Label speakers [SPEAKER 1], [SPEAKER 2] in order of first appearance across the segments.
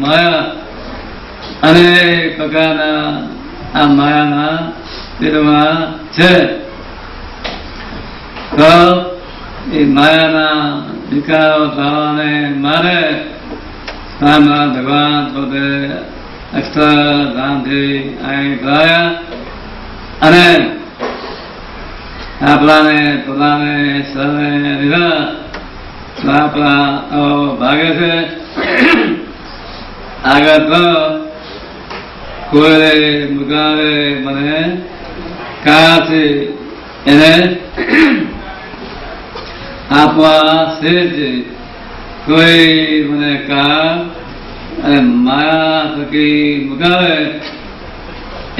[SPEAKER 1] માયા અનેક પ્રકારના આ માયાના પેટમાં છે. તો એ માયાના વિકારો થવાને મારે ભગવાન પોતે અક્ષરધામથી અહીં થયા અને આપણાને પોતાને સર્વે લીધા. આપણા ભાગે છે આગળ તો કોઈ મુકાવે મને કાથી એને આપવા છે. કોઈ મને કા અને માયા થકી મુકાવે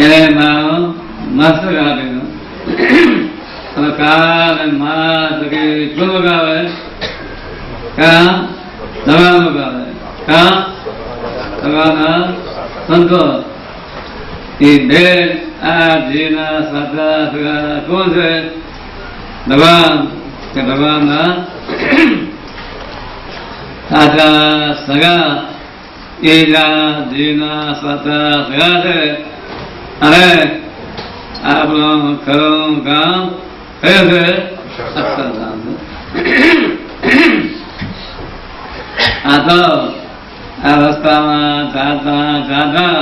[SPEAKER 1] એને મારો મસ્તક આપેલો અને કા અને માયા થકી શું મુકાવે કા ભગવાન મુકાવે કા ભગવાન સંતો. એ બે આ જીના સાચા સગા કોણ છે? ભગવાન કે ભગવાનના સાચા સગા એ જીના સાચા સગા છે. અને આપણું ખરું કામ કયું છે? અક્ષરધામ. આ તો આ રસ્તામાં ચાલતા ચાલતા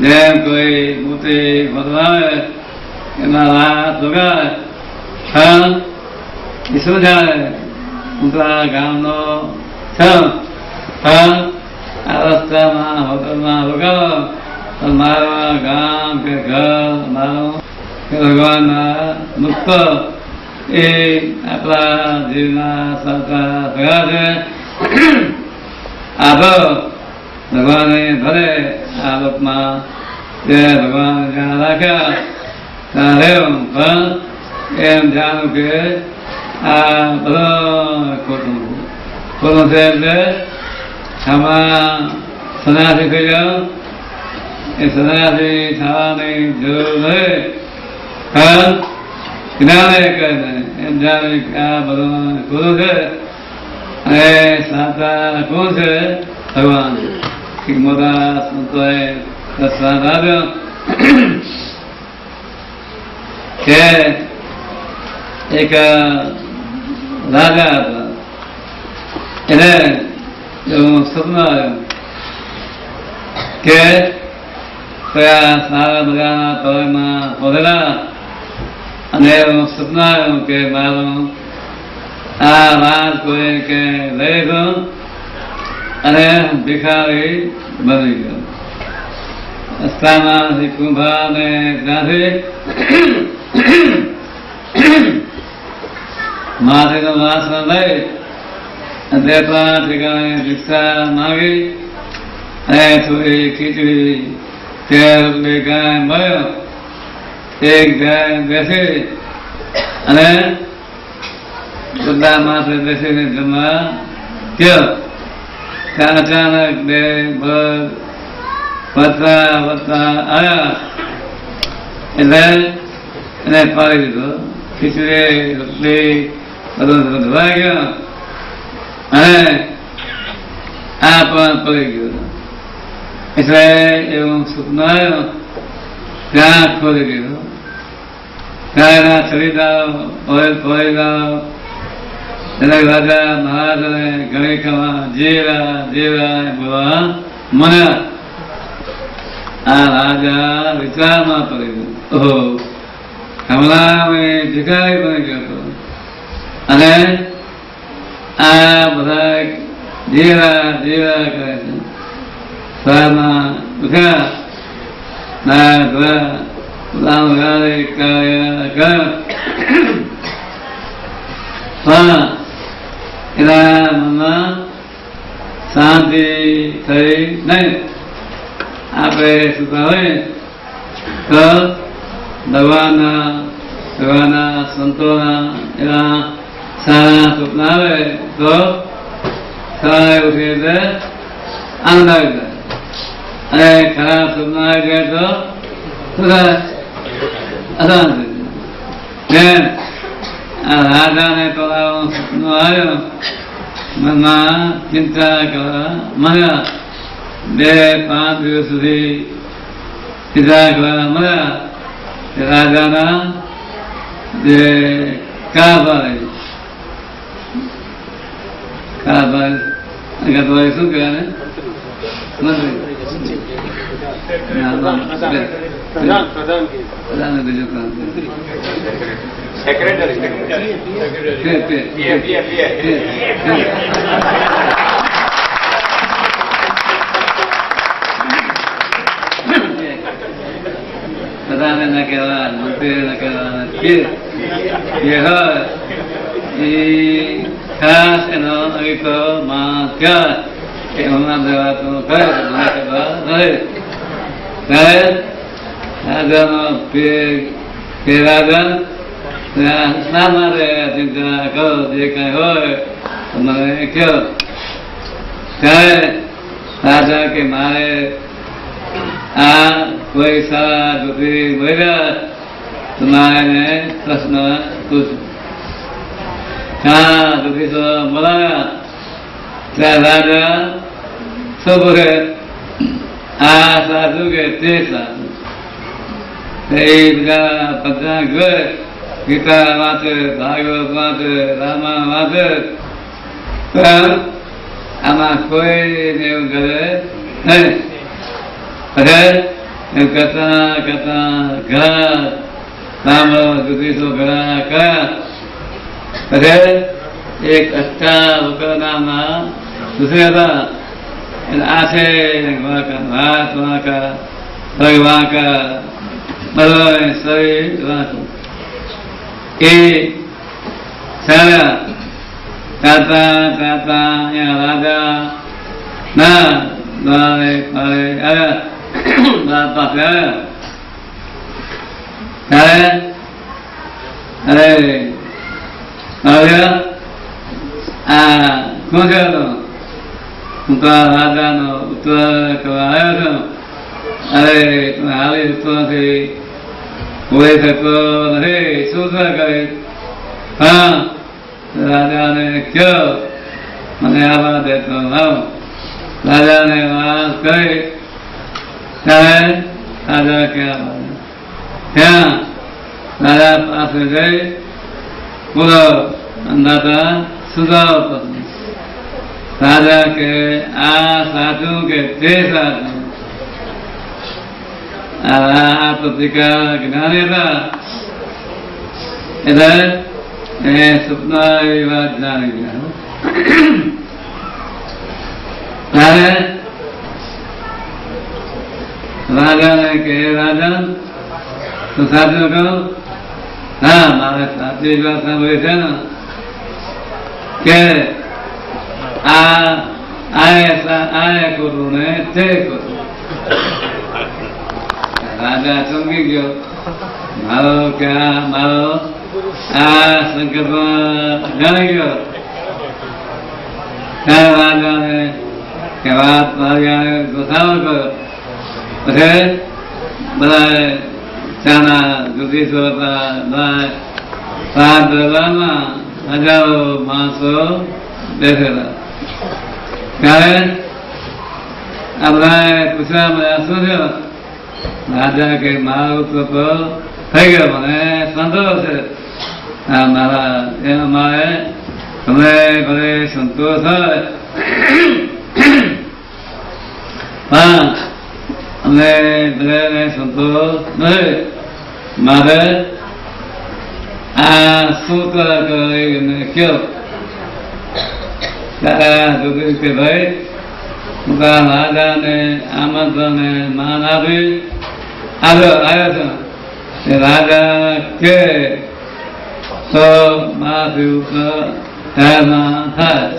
[SPEAKER 1] જેમ કોઈ મોટી બદલાવે એમાં રાત લગાવે શું જાય મોટા ગામનો આ રસ્તામાં હોટલમાં લગાવો મારા ગામ કે ઘર મારું ભગવાનના મુક્ત એ આપણા જીવના સાચા સગા છે. આ તો ભગવાને ભલે આ લોકમાં જે ભગવાન જ્યાં રાખ્યા ત્યાં રહેવું પણ એમ જાણું કે આ બધો ખોટું છે. એટલે આમાં સન્યાસી થઈ જાઓ એ સન્યાસી થવાની જરૂર નથી પણ જ્ઞાને કહે એમ જાણે કે આ બધું ખોટું છે અને સાચા કોણ છે? ભગવાન. મોટા સંતોએ પ્રસાદ આપ્યો કે એક રાજા હતા એને એવું સપનું આવ્યું કે કયા સારા બધાના તળમાં પડેલા અને એવું સપનું આવ્યું કે મારું આ વાત કોઈ કે લઈ ગયો અને ભિખારી બની ગયો. રસ્તામાં કુંભારને ત્યાંથી માથેનું વાસણ લઈ બે પાંચ ઠેકાણે ભિક્ષા માંગી અને થોડી ખીચડી તેલ બે ગાય મળ્યો. એક ગાય બેસી અને બધા માથે બેસીને જમવા ગયો. અચાનક બે વધતા આવ્યા એટલે એને પાડી દીધો. ખીચડી રોટલી બધું ધોવાઈ ગયો અને આ પણ પડી ગયો. એટલે એવું સપનું આવ્યું ત્યાં ખોલી ગયો. ત્યાં એના ચરિતાઓ ફોડી દાઓ એટલે રાજા મહારાજાને ઘણી કમા જીરા બોલવા મને આ રાજા વિચારમાં પડી ગયો. ઓહો હમણાં મેં ભિખારી બની ગયો હતો અને આ બધા જીરા કરે છે. સવારમાં ઉઠ્યા ના પણ એના મનમાં શાંતિ થઈ નહીં. આપણે સુતા હોય તો ભગવાનના સંતોના એવા સારા સપના આવે તો સવારે ઉઠી એટલે આનંદ આવી જાય અને ખરાબ સપના આવી જાય તો શું થાય? અશાંત થઈ જાય. રાજાને તો સપનું આવ્યું મનમાં ચિંતા કરવા મળ્યા 2-5 દિવસ સુધી ચિંતા કરવા મળ્યા રાજાના જે કારભારી શું કહેવાય પ્રધાન બીજું કામ પ્રધાને ના કહેવા મંત્રી ના કહેવા એ ખાસ એનો અવિતો માં ત્યાં કે હમણાં દેવાતો કરે રાજાનો રાજા ના મારે ચિંતા કરો જે કઈ હોય તો મને કહો ત્યારે રાજા કે મારે આ કોઈ સારા છોકરી મળ્યા તો મારે પ્રશ્ન પૂછું હા છોકરી બોલાવ્યા ત્યાં રાજા શું બોલે આ સાધુ કે તે સાધુ એ બધા પંચાંગ ગીતા વાંચે ભાગવત વાંચે રામાયણ વાંચે પણ આમાં કોઈ એવું કરે નહીં એમ કરતા કરતા ઘણા સાંભળો જુદીસો ઘણા કર્યા એક અષ્ટા નામના દુસરે હતા આંખે વાંકા હાથ વાંકા પગ વાંકા બધો શરીર વાંકું એ ચાલ્યા ચાલતા ચાલતા અહીંયા રાજા ના દ્વારે પારે આવ્યા દ્વાર પાસે આવ્યા આવ્યા આ કોણ છે હું તો રાજાનો ઉત્તર કરવા આવ્યો છું અરે તમે હાલી શકતો નથી બોલી શકતો નથી શું કરી હા રાજાને કયો મને આવા દેતો આવ રાજાને વાત કરી ત્યારે રાજા ક્યાં ત્યાં રાજા પાસે જઈ બોલો અંદાતા સુધારો પસંદ રાજા કે આ સાચું કે તે સાચું આ પત્રિકા જ્ઞાની હતા એટલે એ સપના એવી વાત જાણી ગયા ત્યારે રાજાને કે રાજા તું સાચું કહું હા મારે સાચી જ વાત સાંભળી છે ને કે આ કરું ને તે કરું રાજા સમજી ગયો મારો ક્યાં મારો આ સંકલ્પમાં જાણી ગયો ત્યારે રાજાને કે વાત મારી ગોઠાવો કર્યો પછી બધા ચાના જુદીસો હતા સાત દરબારમાં હજારો માણસો બેઠેલા ત્યારે આ બધા પૂછવા મળ્યા શું થયો રાજા કે મારું તો થઈ ગયો મને સંતોષ છે હા મારા એમાં મારે તમે ભલે સંતોષ હોય હા અમને ભલે સંતોષ નથી મારે આ શું એમને કયો ત્યારે કે ભાઈ રાજાને આમંત્રણ માન આપી આવ્યો છે રાજા કે તો મારાથી થાય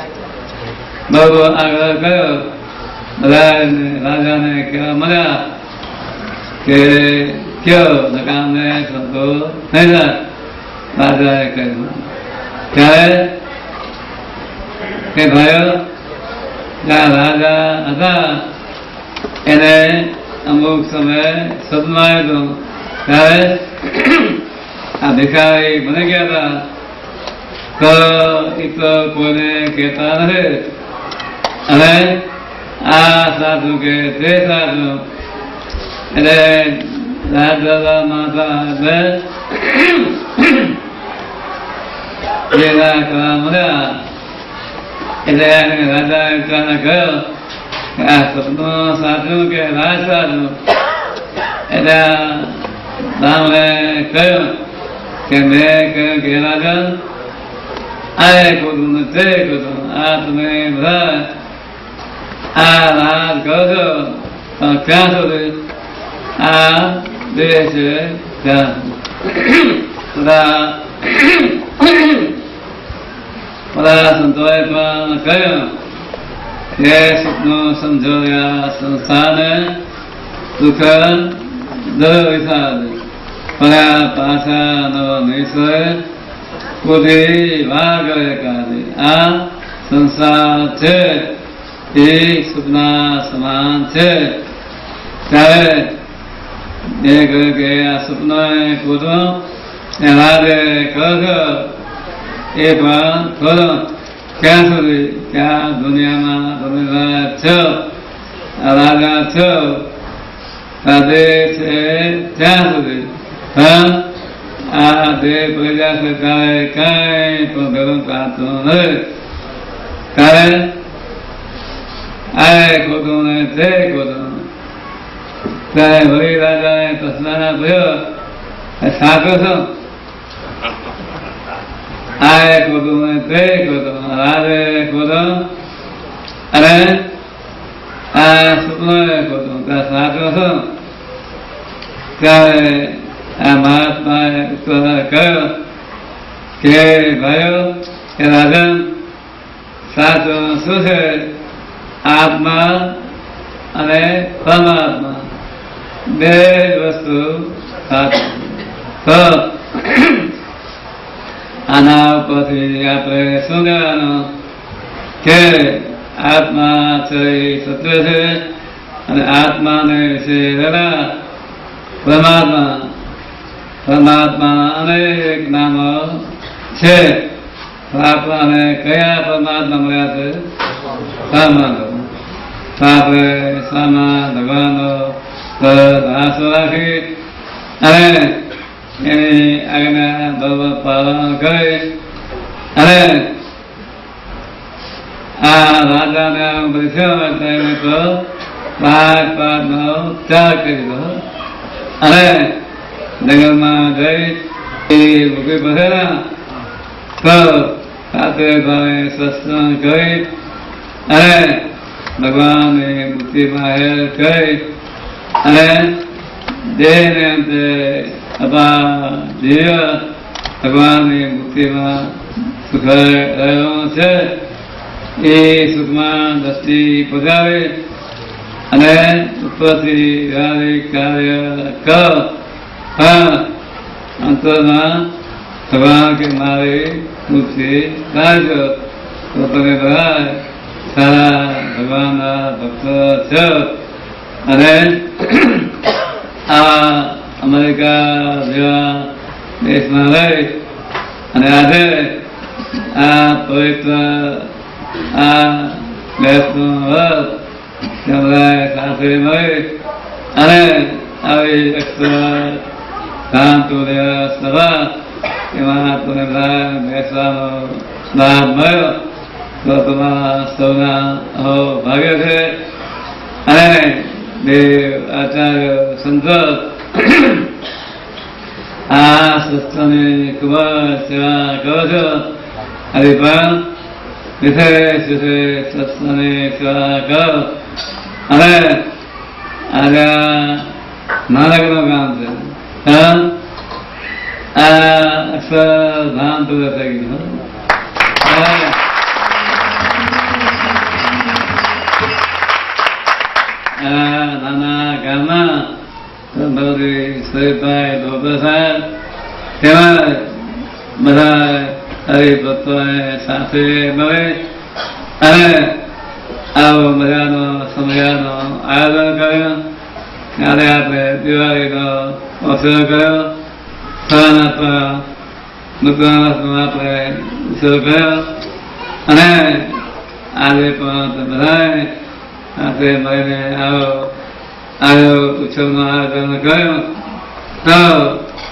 [SPEAKER 1] બહુ આગ્રહ કર્યો બધા રાજાને કહેવા મળ્યા કે કયો નકામને સંતોષ થઈ જાય રાજાએ કહ્યું ત્યારે કે ભાઈઓ જ્યાં રાજા હતા એને અમુક સમયે સદમાં આવ્યો ત્યારે આ ભિખારી બની ગયા હતા તો એ તો કોઈને કહેતા નથી. અને આ સાધુ કે તે સાધુ એટલે રાજા માતા જેના કરવા મળ્યા એટલે રાજા ગયો આ સપનું સાધુ કે રાજ સાધુ એટલે રામે કહ્યું કે મેં કહ્યું કે રાજા આ ખોટું તે ખોટું આ તમે બધા આ રાજ કહો છો ક્યાં સુધી આ દેશ છે ત્યાં બધા સંતોએ પણ કહ્યું કે સપનું સમજો આ સંસ્થાને દુઃખ વિષાદ પણ પાછા નવો નિશ્ચય બુદ્ધિ વાગ આ સંસાર છે એ સપના સમાન છે. ત્યારે એ કહ્યું કે આ સપનો ખોટો રાધે કહો એ પણ ખોટો ક્યાં સુધી ક્યાં દુનિયામાં તમે છો રાજા છો રાધે છે ત્યાં સુધી આ દેહ પ્રજા છે ત્યારે કઈ પણ ભેગું થતું નથી. ત્યારે આ ખોટું ને તે ખોટું ત્યારે વળી રાજાએ પ્રશ્ન થયો સાચો છો આ ખોટું ને તે ખોટું રાધે ખોટું અને આ સપનો ખોટું ત્યાં સાચો છો. ત્યારે આ મહાત્માએ કહ્યું કે ભાઈઓ કે રાજન સાચું શું છે આત્મા અને પરમાત્મા બે વસ્તુ સાચું. તો આના ઉપરથી આપણે શું કહેવાનું કે આત્મા છે એ સત્ય છે અને આત્માને વિશે પરમાત્મા પરમાત્મા અનેક નામો છે. આપણને કયા પરમાત્મા મળ્યા છે? પરમાત્મા. આપણે સામા ભગવાનનો આશો રાખી અને એની આજ્ઞા બરોબર પાલન કરે અને આ રાજાને બધી તો પાઠનો ત્યાગ કરી દો અને જંગલમાં જઈ એ મૂકી પડેલા તો સાથે ભાવે સત્સંગ કરી અને ભગવાનની મૂર્તિમાં હેર કરી અને દેહને અંતે જીવ ભગવાનની મૂર્તિમાં સુખ રહ્યો છે એ સુખમાં દ્રષ્ટિ પગાવે અને ઉપરથી વ્યવહારિક કાર્ય કરો. અંતરમાં ભગવાન કે મારી મૂર્તિ રાખજો તો તમે બધા સારા ભગવાનના ભક્તો છો. અને આ અમેરિકા જેવા દેશમાં રહી અને આજે આ પવિત્ર આ દેશનું વ્રત સાથે મળી અને આવી શાંતુર્ય સભા એમાં તમે બેસવાનો લાભ મળ્યો તો તમારા સૌના ભાગ્ય છે. અને દેવ આચાર્ય સંતોષ આ સંસ્થાની ખૂબ જ સેવા કરો છો. હરી પણ વિશેષ વિશેષ સંસ્થાની સેવા કરો અને આજે નાનકનું કામ છે. આ અક્ષરધામ તો થઈ ગયું. નાના ગામમાં શરીરભાઈ ડોક્ટર સાહેબ તેમાં બધા હરિભક્તોને સાથે મળે અને આવો મજાનો સમયાનો આયોજન કર્યું. ત્યારે આપણે દિવાળીનો અવસર કર્યો. સવારના આપણે ઉત્સવ કર્યો અને આજે પણ બધાએ સાથે મળીને આવ્યો ઉત્સવનું આયોજન કર્યું. તો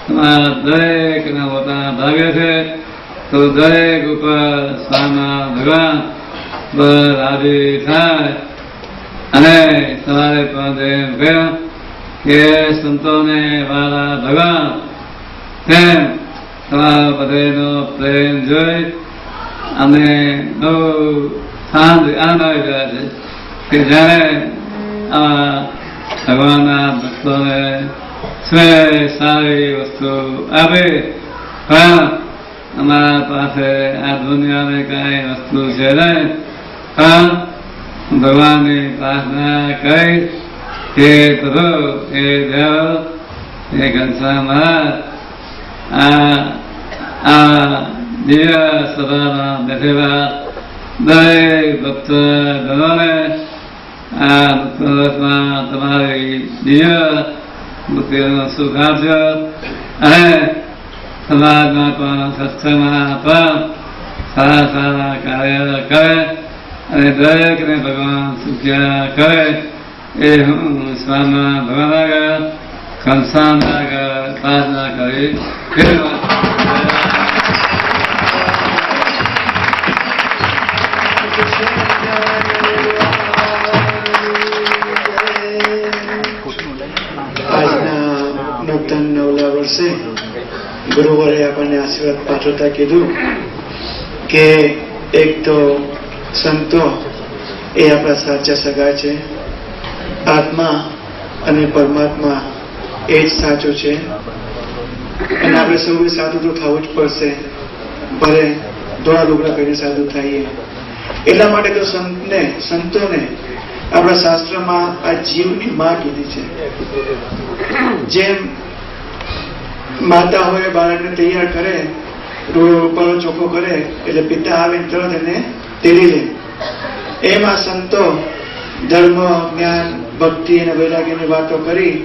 [SPEAKER 1] તમારા દરેકના પોતાના ભાગ્ય છે. તો દરેક ઉપર સ્વામિનારાયણ ભગવાન બસ રાજી થાય અને તમારે પણ એમ કહ્યું કે સંતોને વાલા ભગવાન તેમ તમારા બધેનો પ્રેમ જોઈ અમે બહુ શાંત આનંદ આવી રહ્યા છે કે જ્યારે ભગવાનના ભક્તોને સારી વસ્તુ આપે પણ અમારા પાસે આ દુનિયાને કાંઈ વસ્તુ છે નહીં, પણ ભગવાનની પ્રાર્થના કરી કે પ્રભુ એ દેવ એ ઘનશ્યામ મહારાજ આ દિવ્ય સભામાં બેઠેલા દરેક ભક્તજનોને આ વર્ષમાં તમારી દિવ્ય મુક્તિનો સુખ આપજો અને સમાજમાં પણ સત્સંગમાં પણ સારા સારા કાર્ય કરે અને દરેકને ભગવાન સુખ્યા કરે એ હું સ્વામિનારાયણ ભગવાન આગળ ઘનશ્યામ આગળ પ્રાર્થના કરી
[SPEAKER 2] નૂતન નવલા વર્ષે ગુરુવારે આપણને આશીર્વાદ પાઠવતા કીધું કે એક તો સંતો એ આપણા સાચા સગા છે, આત્મા અને પરમાત્મા એ જ સાચું છે અને આપણે સૌએ સાધુ તો થવું જ પડશે, ભલે ધોળા લુગડા કરીને સાધુ થઈએ. એટલા માટે તો સંતોને આપણા શાસ્ત્રમાં આ જીવની માં કીધી છે. જેમ માતા હોય બાળકને તૈયાર કરે, રૂપાળો ચોખ્ખો કરે એટલે પિતા આવે તરત એને તેડી લે, એમ આ સંતો ધર્મ જ્ઞાન ભક્તિ અને વૈરાગ્યની વાતો કરી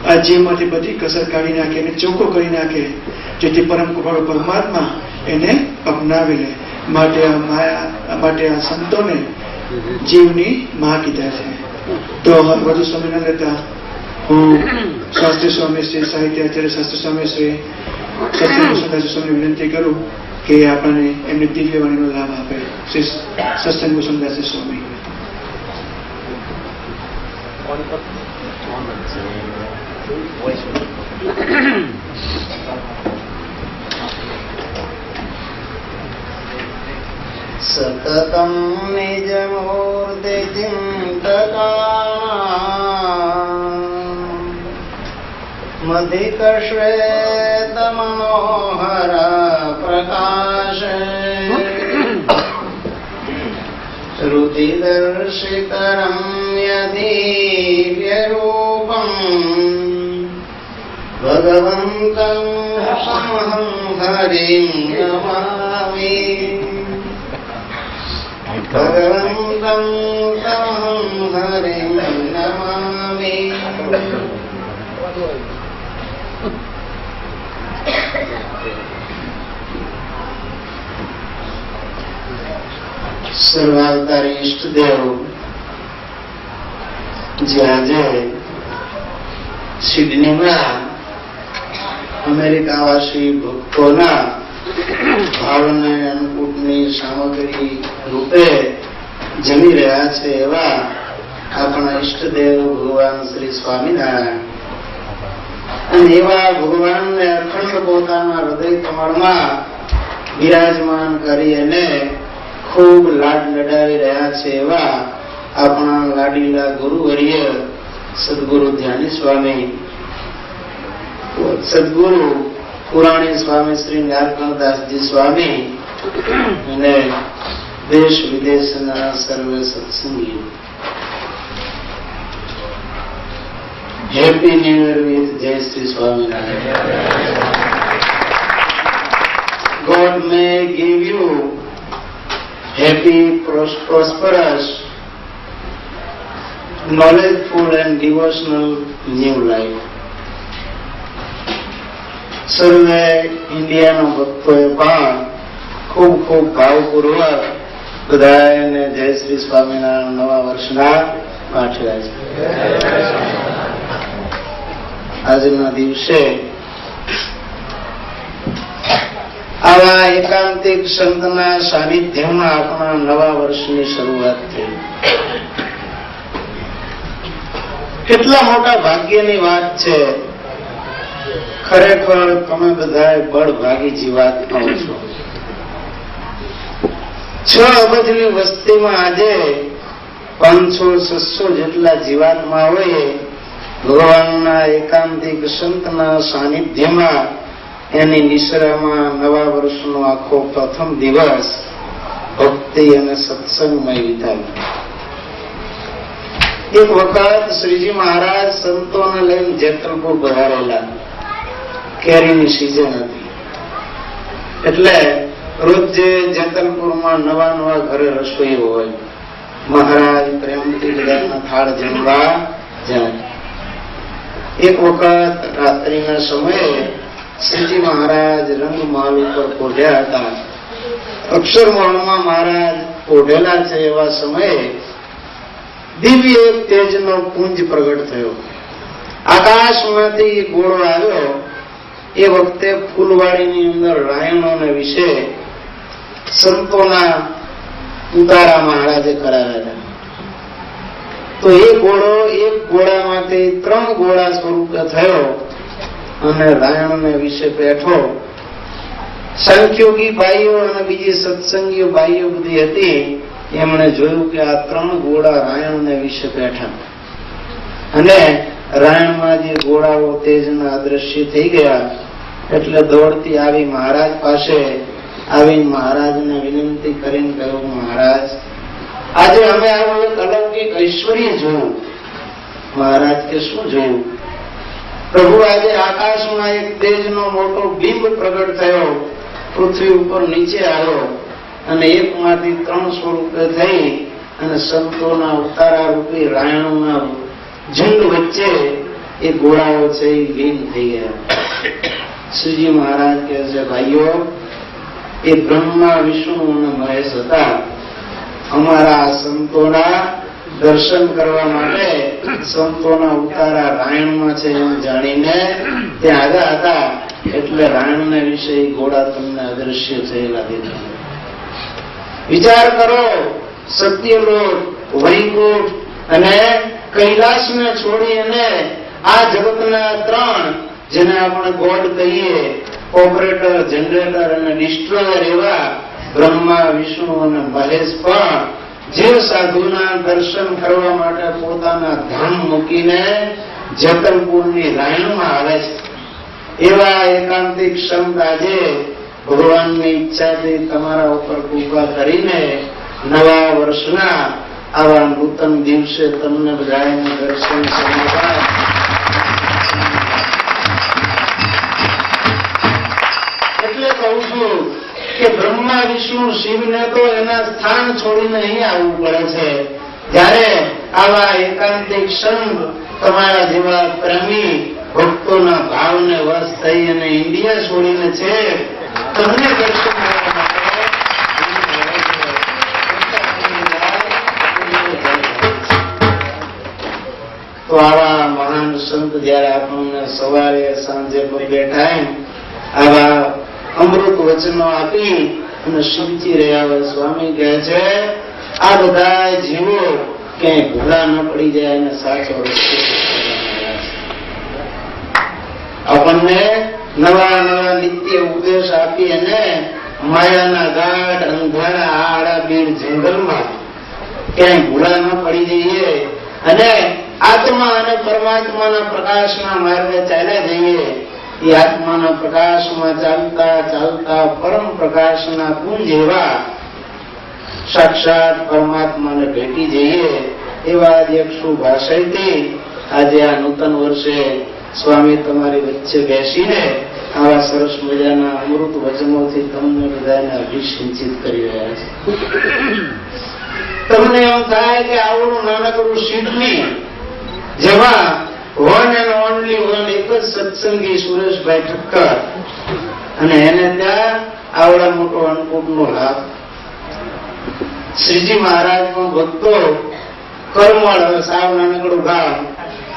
[SPEAKER 2] આ જીવમાંથી બધી કસર કાઢી નાખે અને ચોખ્ખો કરી નાખે, જેથી પરમ કૃપાળુ પરમાત્મા એને અપનાવી લે. માટે આ સંતોને જીવની માં કીધા છે. તો વધુ સમય ન લેતા હું શાસ્ત્રી સ્વામી શ્રી સાહિત્યાચાર્ય શાસ્ત્રી સ્વામી શ્રી સત્સંગ સ્વામી વિનંતી કરું કે આપણને એમની દિવ્ય વાણીનો લાભ આપે. શ્રી સત્સંગ સુંદરદાસ સ્વામી.
[SPEAKER 3] સતતમ નિજ મૂર્તિ ચિંતકા મધિક શ્વેત મનોહર પ્રકાશ શ્રુતિદર્શિત રમ્ય દિવ્ય રૂપમ ભગવંતં સમહં હરિં નમામિ ભગવંતં તમહં હરિં નમામિ.
[SPEAKER 2] સર્વાવતારી ઈષ્ટદેવ જે આજે સિડનીમાં અમેરિકાવાસી ભક્તોના ભાવને અન્નકૂટની સામગ્રી રૂપે જમી રહ્યા છે એવા આપણા ઈષ્ટદેવ ભગવાન શ્રી સ્વામિનારાયણ, અને એવા ભગવાનને અખંડ પોતાના હૃદય કમળમાં બિરાજમાન કરી અને ખૂબ લાડ લડાવી રહ્યા છે એવા આપણા લાડીલા ગુરુવર્ય સદગુરુ ધ્યાની સ્વામી, સદગુરુ પુરાણી સ્વામી શ્રી નારકણદાસજી સ્વામી અને દેશ વિદેશના સર્વે સત્સંગીઓ. હેપી ન્યુ યર વિથ જય Shri Swaminarayan. God may give you happy, prosperous, knowledgeful and devotional new life. સર્વે ઇન્ડિયાના ભક્તોએ પણ
[SPEAKER 3] ખૂબ ખૂબ ભાવપૂર્વક બધાને જય શ્રી સ્વામિનારાયણ નવા વર્ષના પાઠવ્યા છે. આજના દિવસે આવા એકાંતિક સંતના સાનિધ્યમાં આપણા નવા વર્ષની શરૂઆત થઈ. કેટલા મોટા ભાગ્યની વાત છે. ખરેખર તમે બધા બળભાગી જીવાત્માઓ છો. 6 અબજની વસ્તીમાં આજે 500-600 જેટલા જીવાત્માઓએ ભગવાનના એકાંતિક સંતના સાનિધ્યમાં એની નિશ્રામાં નવા વર્ષનો આખો પ્રથમ દિવસ ભક્તિ અને સત્સંગમય વિતાવ્યો. એક વખત શ્રીજી મહારાજ સંતોને લઈને જેતલપુર પધારેલા. કેરીની સિઝન હતી એટલે રોજ જેતલપુરમાં નવા નવા ઘરે રસોઈ હોય. મહારાજ પ્રેમથી બધાના થાળ જમવા જાય. એક વખત રાત્રિના સમયે શ્રીજી મહારાજ રંગમહાલ ઉપર પોઢ્યા હતા. અક્ષરમહાલમાં મહારાજ પોઢેલા છે એવા સમયે દિવ્ય એક તેજનો પુંજ પ્રગટ થયો. આકાશમાંથી ગોળો આવ્યો. એ વખતે ફૂલવાડીની અંદર રાયણોને વિશે સંતોના ઉતારા મહારાજે કરાવ્યા હતા. તો એ ગોળો એક ગોળામાંથી 3 ગોળા સ્વરૂપે થયો અને રાયણને વિશે બેઠો. સંખ્યોગી ભાઈઓ અને બીજી સત્સંગીઓ ભાઈઓ બધી હતી. એમણે જોયું કે આ 3 ગોળા રાયણને વિશે બેઠા અને રાયણમાં જે ગોળાઓ તેજના અદ્રશ્ય થઈ ગયા એટલે દોડતી આવી મહારાજ પાસે આવીને મહારાજને વિનંતી કરીને કહ્યું, મહારાજ આજે અમે આવું એક અલૌકિક ઐશ્વર્ય જોયું. મહારાજ કે શું જોયું? પ્રભુ આજે આકાશમાં એક તેજનો મોટો બિંબ પ્રગટ થયો, પૃથ્વી ઉપર નીચે આવ્યો અને એકમાંથી 3 સ્વરૂપે થઈ અને સંતોના ઉતારા રૂપી રાયણોના ઝુંડ વચ્ચે એ ગોળાઓ છે એ લીન થઈ ગયા. શ્રીજી મહારાજ કહે છે, ભાઈઓ એ બ્રહ્મા વિષ્ણુ અને મહેશ હતા. અમારા સંતોના દર્શન કરવા માટે સંતોના ઉતારા રાયણમાં છે એમ જાણીને ત્યાં આવ્યા હતા. એટલે રાયણને વિશે ગોળા તમને અદ્રશ્ય થયેલા દેખાય. વિચાર કરો, સત્યલોક, વૈકુંઠ અને કૈલાસને છોડી અને આ જગતના 3 જેને આપણે ગોડ કહીએ, ઓપરેટર, જનરેટર અને ડિસ્ટ્રોયર એવા બ્રહ્મા, વિષ્ણુ અને મહેશ પણ જે સાધુના દર્શન કરવા માટે પોતાના ધામ મૂકીને જેતલપુરની રાયણમાં આવે છે એવા એકાંતિક સંત આજે ભગવાનની ઈચ્છાથી તમારા ઉપર કૃપા કરીને નવા વર્ષના આવા નૂતન દિવસે તમને બધાને દર્શન સમાધાન એટલે કહું છું કે બ્રહ્મા, વિષ્ણુ, શિવને તો એના સ્થાન છોડીને અહીં આવવું પડે છે. જ્યારે આવા એકાંતિક સંત તમારા જેવા પ્રેમી ભક્તોના ભાવને વશ થઈ અને ઇન્ડિયા છોડીને છે તમને દર્શન કરવા માટે તો આવા મહાન સંત જયારે આપણને સવારે સાંજે બેઠા આવા અમૃત વચનો આપી અને સિંચી રહ્યા હોય. સ્વામી કહે છે આ બધા જીવો ક્યાંય ભૂલા ન પડી જાય અને સાચો રસ્તો આપણને નવા નવા નિત્ય ઉપદેશ આપી અને માયાના ગાઢ અંધારા આડા બીડ જંગલમાં ક્યાંય ભૂલા ન પડી જઈએ અને આત્મા અને પરમાત્માના પ્રકાશના માર્ગે ચાલ્યા જઈએ. એ આત્માના પ્રકાશમાં ચાલતા ચાલતા પરમ પ્રકાશના પુંજ એવા સાક્ષાત પરમાત્માને ભેટી જઈએ એવા જ એક શુભ આશયથી આજે આ નૂતન વર્ષે સ્વામી તમારી વચ્ચે બેસીને આવા સરસ મજાના અમૃત વચનોથી તમને બધાને અભિસિંચિત કરી રહ્યા છે. તમને એમ થાય કે આવડું નાનકડું સિડની જેમાં વન એન્ડ ઓનલી વન એક જ સત્સંગી સુરેશભાઈ ઠક્કર અને એને ત્યાં આવડા મોટો અન્નકૂટનો લાભ. શ્રીજી મહારાજ પણ ભક્તો કરમળ, સાવ નાનકડું ગામ,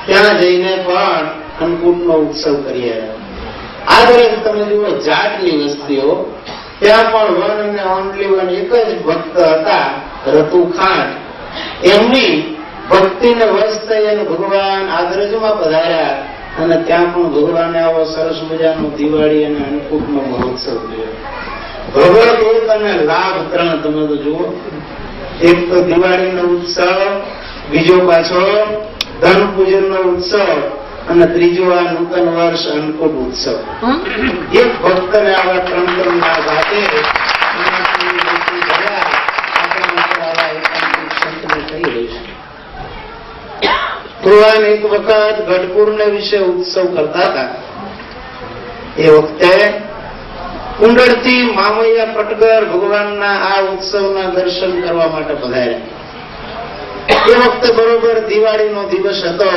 [SPEAKER 3] ત્યાં જઈને પણ અન્નકૂટનો ઉત્સવ કરી આવ્યા. આ દરેક તમે જુઓ જાટની વસ્તીઓ, ત્યાં પણ વન અને ઓનલી વન એક જ ભક્ત હતા, રતુ ખાન. એમની ભક્તિને વશ થઈ અને ભગવાન આદરજમાં પધાર્યા અને ત્યાં પણ ભગવાને આવો સરસ મજાનો દિવાળી અને અન્નકૂટનો મહોત્સવ કર્યો. ભગવત એક અને લાભ ત્રણ તમે તો જુઓ. એક તો દિવાળીનો ઉત્સવ, બીજો પાછો ધન પૂજનનો ઉત્સવ અને ત્રીજો આ નૂતન વર્ષ અન્નકૂટ ઉત્સવ. એક ભક્તને આવા ત્રણ લાભ આપે ભગવાન એક વખત ગઢપુરને વિશે ઉત્સવ કરતા હતા. એ વખતે કુંડળથી મામૈયા પટગર ભગવાનના આ ઉત્સવના દર્શન કરવા માટે પધાર્યા. એ વખતે બરોબર દિવાળીનો દિવસ હતો.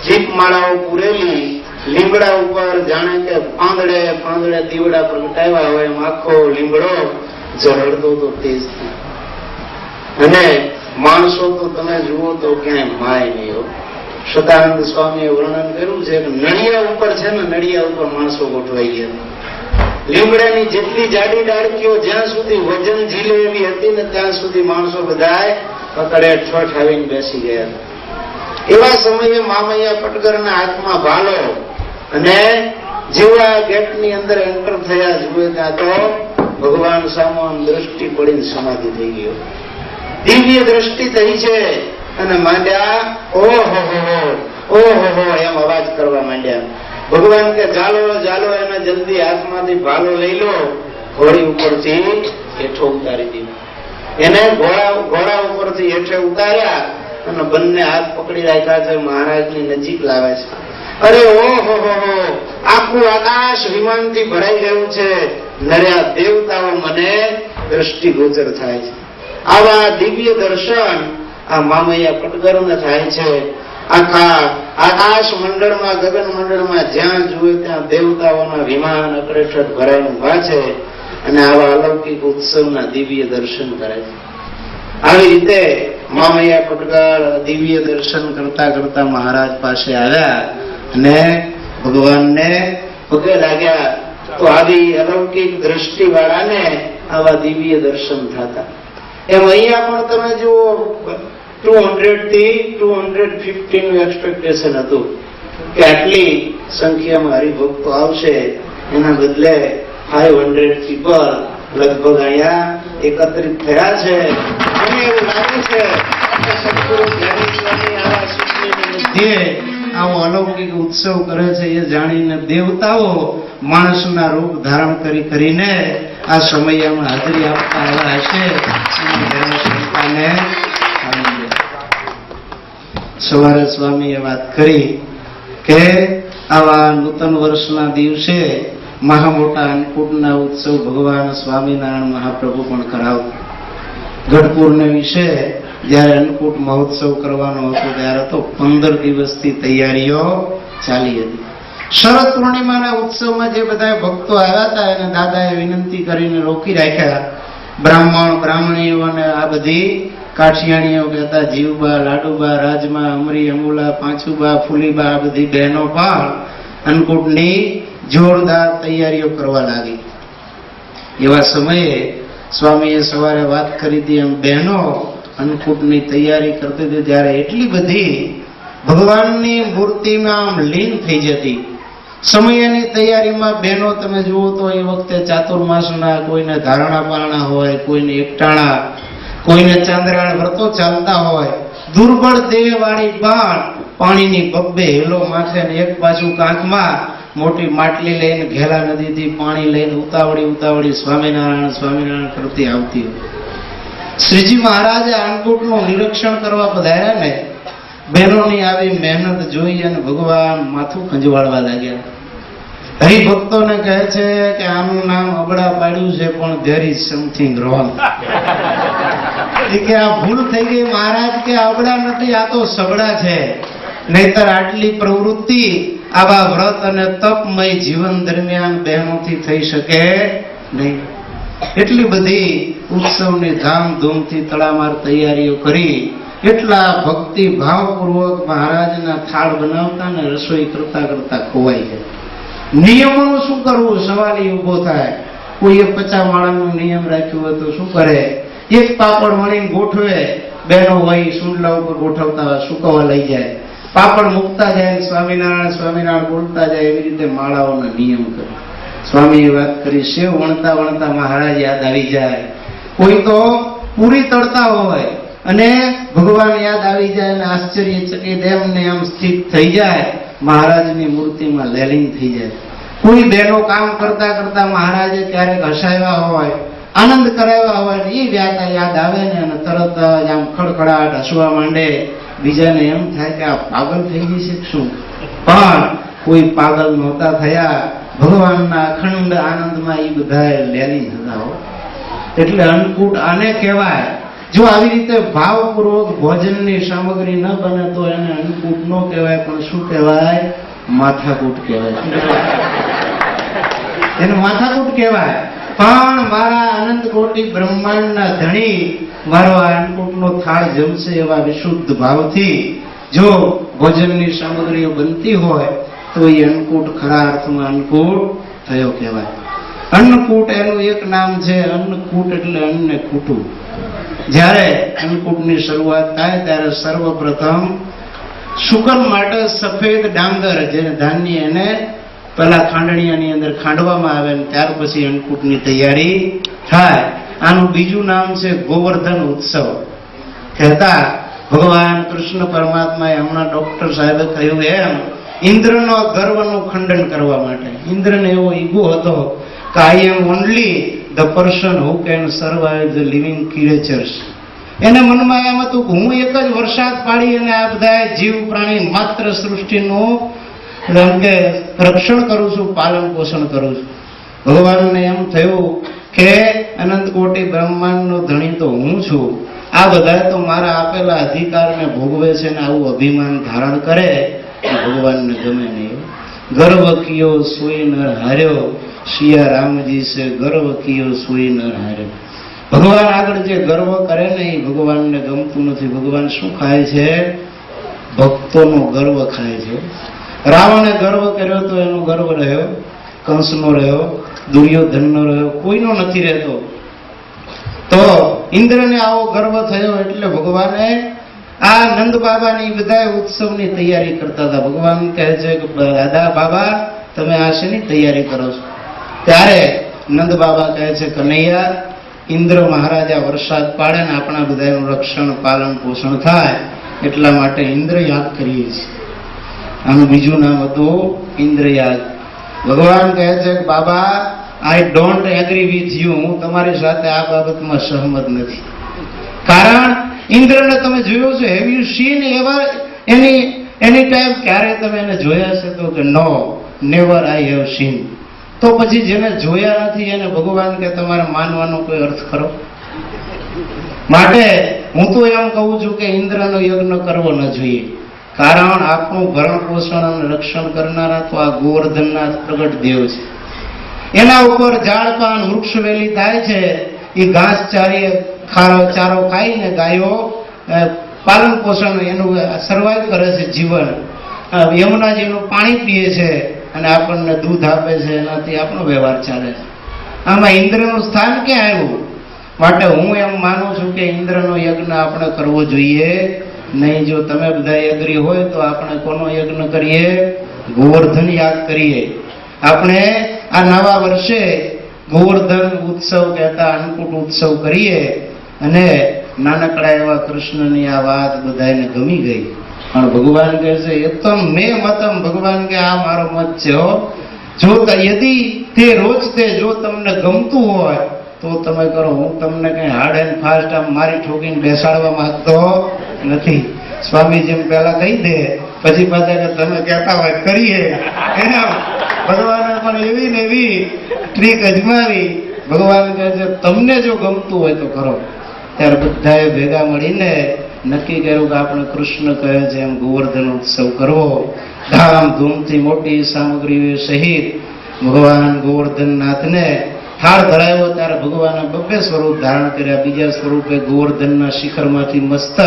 [SPEAKER 3] દીપમાળાઓ પૂરેલી, લીમડા ઉપર જાણે કે પાંદડે પાંદડે દીવડા પ્રગટાવ્યા હોય એમ આખો લીમડો ઝળહળતો તો તેજથી. અને માણસો તો તમે જુઓ તો ક્યાંય માય નહીં હો. સદાનંદ સ્વામીએ વર્ણન કર્યું છે કે નળિયા ઉપર છે ને, નળિયા ઉપર માણસો ગોઠવાઈ ગયા. લીમડાની જેટલી જાડી ડાળકીઓ જ્યાં સુધી વજન ઝીલે એવી હતી ને ત્યાં સુધી માણસો બધાય પકડે ઠઠ આવીને બેસી ગયા. એવા સમયે મામૈયા પટગરના હાથમાં ભાલો અને જેવા ગેટની અંદર એન્ટર થયા જુએ ત્યાં તો ભગવાન સામે આમ દ્રષ્ટિ પડીને સમાધિ થઈ ગયો. દિવ્ય દ્રષ્ટિ થઈ છે અને માંડ્યા ઓહો એમ અવાજ કરવા માંડ્યા. ભગવાન કે ચાલો ચાલો, એને જલ્દી હાથમાંથી ભાલો લઈ લો, ઘોડી ઉપરથી હેઠો ઉતારી દીધો. એને ઘોડા ઉપરથી હેઠે ઉતાર્યા અને બંને હાથ પકડી રાખ્યા છે, મહારાજની નજીક લાવે છે. અરે ઓહો, આખું આકાશ વિમાનથી ભરાઈ ગયું છે. નર્યા દેવતાઓ મને દ્રષ્ટિગોચર થાય છે. આવા દિવ્ય દર્શન આ મામૈયા પટગરને થાય છે. આખા આકાશ મંડળમાં, ગગન મંડળમાં જ્યાં જુએ ત્યાં દેવતાઓના વિમાન અકરેઠ ભરાઈને ઉભા છે અને આવા અલૌકિક ઉત્સવના દિવ્ય દર્શન કરે છે. આવી રીતે મામૈયા પટગર દિવ્ય દર્શન કરતા કરતા મહારાજ પાસે આવ્યા અને ભગવાનને પગે લાગ્યા. તો આવી અલૌકિક દ્રષ્ટિ વાળાને આવા દિવ્ય દર્શન થતા. એમ અહીંયા પણ તમે જુઓ 200 થી 250 નું એક્સપેક્ટેશન હતું કે આટલી સંખ્યામાં હરિભક્તો આવશે. એના બદલે 500 પીપલ લગભગ અહીંયા એકત્રિત થયા છે. મને એવું લાગે છે કે સદગુરુ જ્ઞાનેશ્વરની આવા સૂચનાની મધ્યે આવો અલૌકિક ઉત્સવ કરે છે એ જાણીને દેવતાઓ માણસના રૂપ ધારણ કરીને આ સમયમાં હાજરી આપતા આવ્યા હશે. સવારે સ્વામીએ વાત કરી કે આવા નૂતન વર્ષના દિવસે મહા મોટા અન્નકૂટના ઉત્સવ ભગવાન સ્વામિનારાયણ મહાપ્રભુ પણ કરાવતા. ગઢપુરને વિશે જયારે અન્નકૂટ મહોત્સવ કરવાનો હતો ત્યારે તો 15 દિવસથી તૈયારીઓ ચાલી હતી. શરદ પૂર્ણિમાના ઉત્સવમાં જે બધા ભક્તો આવ્યા હતા એને દાદાએ વિનંતી કરીને રોકી રાખ્યા. બ્રાહ્મણ બ્રાહ્મણીઓ અને આ બધી કાઠિયાણીઓ કહેતા જીવબા, લાડુબા, રાજમા, અમરી, અમુલા, પાંચુબા, ફૂલીબા, આ બધી બહેનો પણ અન્નકૂટની જોરદાર તૈયારીઓ કરવા લાગી. એવા સમયે સ્વામીએ સવારે વાત કરી હતી એમ બહેનો અન્નકૂટની તૈયારી કરતી હતી ત્યારે એટલી બધી ભગવાનની મૂર્તિમાં આમ લીન થઈ જતી. સમયની તૈયારીમાં બહેનો તમે જુઓ તો એ વખતે ચાતુર્માસના કોઈને ધારણા પારણા હોય, કોઈને એકટાણા, કોઈને ચાંદ્રાયણ વ્રતો ચાલતા હોય. દુર્બળ દેહ વાળી પણ પાણીની બબ્બે હેલો માથે ને એક બાજુ કાંખમાં મોટી માટલી લઈને ઘેલા નદીથી પાણી લઈને ઉતાવળી સ્વામિનારાયણ સ્વામિનારાયણ કરતી આવતી હોય. શ્રીજી મહારાજે અન્નકૂટનું નિરીક્ષણ કરવા પધાર્યા ને બહેનોની આવી મહેનત જોઈ અને ભગવાન માથું ખંજવાળવા લાગ્યા. હરિભક્તોને કહે છે કે આનું નામ અબડા પાડ્યું છે પણ ધેર ઇઝ સમથિંગ રોંગ. કે આ ભૂલ થઈ ગઈ મહારાજ, કે અબડા નથી, આ તો સબડા છે. નહીતર આટલી પ્રવૃત્તિ આવા વ્રત અને તપમય જીવન દરમિયાન બહેનોથી થઈ શકે નહીં. એટલી બધી ઉત્સવની ધામધૂમથી તડામાર તૈયારીઓ કરી, એટલા ભક્તિ ભાવપૂર્વક મહારાજના થાળ બનાવતા ને રસોઈ કરતા કરતા ખોવાઈ જાય. નિયમોનું શું કરવું સવાલ એ ઉભો થાય. કોઈએ 50 માળાનો નિયમ રાખ્યો હોય તો શું કરે? એક પાપડ વણીને ગોઠવે, બહેનો હોય સુંડલા ઉપર ગોઠવતા હોય, સુકવવા લઈ જાય, પાપડ મૂકતા જાય, સ્વામિનારાયણ સ્વામિનારાયણ બોલતા જાય. એવી રીતે માળાઓનો નિયમ કરે. સ્વામીએ વાત કરી, સેવ વણતા વણતા મહારાજ યાદ આવી જાય. કોઈ તો પૂરી તળતા હોય અને ભગવાન યાદ આવી જાય અને આશ્ચર્યચકિત એમને એમ સ્થિત થઈ જાય, મહારાજની મૂર્તિમાં લેલિંગ થઈ જાય. કોઈ બહેનો કામ કરતા કરતા મહારાજે ક્યારેક હસાવ્યા હોય, આનંદ કરાવ્યા હોય, એ વ્યાતા યાદ આવે ને અને તરત જ આમ ખડખડાટ હસવા માંડે. બીજાને એમ થાય કે આ પાગલ થઈ જશે શું? પણ કોઈ પાગલ નહોતા થયા. ભગવાનના અખંડ આનંદમાં એ બધા લેલી થતા હોય. એટલે અન્નકૂટ આને કહેવાય. જો આવી રીતે ભાવપૂર્વક ભોજનની સામગ્રી ન બને તો એને અન્નકૂટ ન કહેવાય, પણ શું કહેવાય? માથાકૂટ કહેવાય. એને માથાકૂટ કહેવાય. પણ મારા અનંત કોટી બ્રહ્માંડના ધણી મારો આ અન્નકૂટનો થાળ જમશે એવા વિશુદ્ધ ભાવથી જો ભોજનની સામગ્રીઓ બનતી હોય તો એ અન્નકૂટ ખરા અર્થમાં અન્નકૂટ થયો કહેવાય. અન્નકૂટ એનું એક નામ છે. અન્નકૂટ એટલે અન્નને ખૂટું. જ્યારે અન્નકૂટની શરૂઆત થાય ત્યારે સર્વપ્રથમ શુકન માટે સફેદ ડાંગર, જેને ધાન્ય, એને પેલા ખાંડણીયાની અંદર ખાંડવામાં આવે ને ત્યાર પછી અન્નકૂટની તૈયારી થાય. આનું બીજું નામ છે ગોવર્ધન ઉત્સવ. કહેતા ભગવાન કૃષ્ણ પરમાત્માએ હમણાં ડોક્ટર સાહેબે કહ્યું એમ ઇન્દ્રનો ગર્વનું ખંડન કરવા માટે. ઇન્દ્રને એવો ઈગો હતો કે I am only the person who can survive the living creatures. એને મનમાં એમ હતું કે હું એક જ વરસાદ પાડી અને આ બધા જીવ પ્રાણી માત્ર સૃષ્ટિનું કે રક્ષણ કરું છું, પાલન પોષણ કરું છું. ભગવાનને એમ થયું કે અનંત કોટી બ્રહ્માંડનો ધણી તો હું છું, આ બધા તો મારા આપેલા અધિકારને ભોગવે છે ને આવું અભિમાન ધારણ કરે ભગવાનને ગમે નહીં. ગર્વ કિયો સોઈ નર હાર્યો, સિયા રામજી છે ગર્વ કિયો સોઈ નર હાર્યો. ભગવાન આગળ જે ગર્વ કરે ને એ ભગવાનને ગમતું નથી. ભગવાન શું ખાય છે? ભક્તોનો ગર્વ ખાય છે. રાવણે ગર્વ કર્યો તો એનો ગર્વ રહ્યો, કંસનો રહ્યો, દુર્યોધનનો રહ્યો, કોઈનો નથી રહેતો. તો ઇન્દ્રને આવો ગર્વ થયો એટલે ભગવાને આ નંદ બાબાની બધા ઉત્સવની તૈયારી કરતા હતા. ભગવાન કહે છે કે દાદા બાબા તમે આ શેની તૈયારી કરો છો? ત્યારે નંદ બાબા કહે છે કનૈયા, ઇન્દ્ર મહારાજા વરસાદ પાડે ને આપણા બધાનું રક્ષણ પાલન પોષણ થાય એટલા માટે ઇન્દ્ર યાદ કરીએ છીએ. આનું બીજું નામ હતું ઇન્દ્રયાગ. ભગવાન કહે છે કે બાબા I don't agree with you, હું તમારી સાથે આ બાબતમાં સહમત નથી. કારણ ઇન્દ્રને તમે જોયો છે? Have you seen ever any time? ક્યારે તમે એને જોયા છે? તો કે નો, નેવર આઈ હેવ સીન. તો પછી જેને જોયા નથી એને ભગવાન કે તમારે માનવાનો કોઈ અર્થ ખરો? માટે હું તો એમ કહું છું કે ઇન્દ્રનો યજ્ઞ કરવો ન જોઈએ. કારણ આપણું ભરણ પોષણ અને રક્ષણ કરનારા તો આ ગોવર્ધનના પ્રગટ દેવ છે. એના ઉપર ઝાડ પાન વૃક્ષ વેલી થાય છે. એ ઘાસ ચારો ખાઈને ગાયો પાલન પોષણ એનું સર્વાઈવ કરે છે જીવન. યમુનાજીનું પાણી પીએ છે અને આપણને દૂધ આપે છે, એનાથી આપણો વ્યવહાર ચાલે છે. આમાં ઇન્દ્રનું સ્થાન ક્યાં આવ્યું? માટે હું એમ માનું છું કે ઇન્દ્રનો યજ્ઞ આપણે કરવો જોઈએ નહીં. જો તમે બધા એગ્રી હોય તો આપણે કોનો યજ્ઞ કરીએ? ગોવર્ધન યાગ કરીએ. આપણે આ નવા વર્ષે ગોવર્ધન ઉત્સવ કહેતા અન્નકૂટ ઉત્સવ કરીએ. અને નાનકડા એવા કૃષ્ણની આ વાત બધાને ગમી ગઈ. પણ ભગવાન કહે છે એ તો મેં મતમ, ભગવાન કે આ મારો મત છે હો. જો યદી તે રોજ તે જો તમને ગમતું હોય તો તમે કરો. હું તમને કઈ હાર્ડ એન્ડ ફાસ્ટ આમ મારી ઠોકીને બેસાડવા માંગતો નથી. સ્વામીજી પહેલા કહી દે પછી પાછા કે તમે કહેતા હોય કરીએ. એમ ભગવાને પણ એવી ને એવી ટ્રીક અજમાવી. ભગવાન કહે છે તમને જો ગમતું હોય તો કરો. ત્યારે બધાએ ભેગા મળીને નક્કી કર્યું કે આપણે કૃષ્ણ કહે છે એમ ગોવર્ધન ઉત્સવ કરવો. ધામધૂમથી મોટી સામગ્રીઓ સહિત ભગવાન ગોવર્ધનનાથને થાળ ધરાયો ત્યારે ભગવાને બબ્બે સ્વરૂપ ધારણ કર્યા. બીજા સ્વરૂપે ગોવર્ધનના શિખરમાંથી મસ્તક,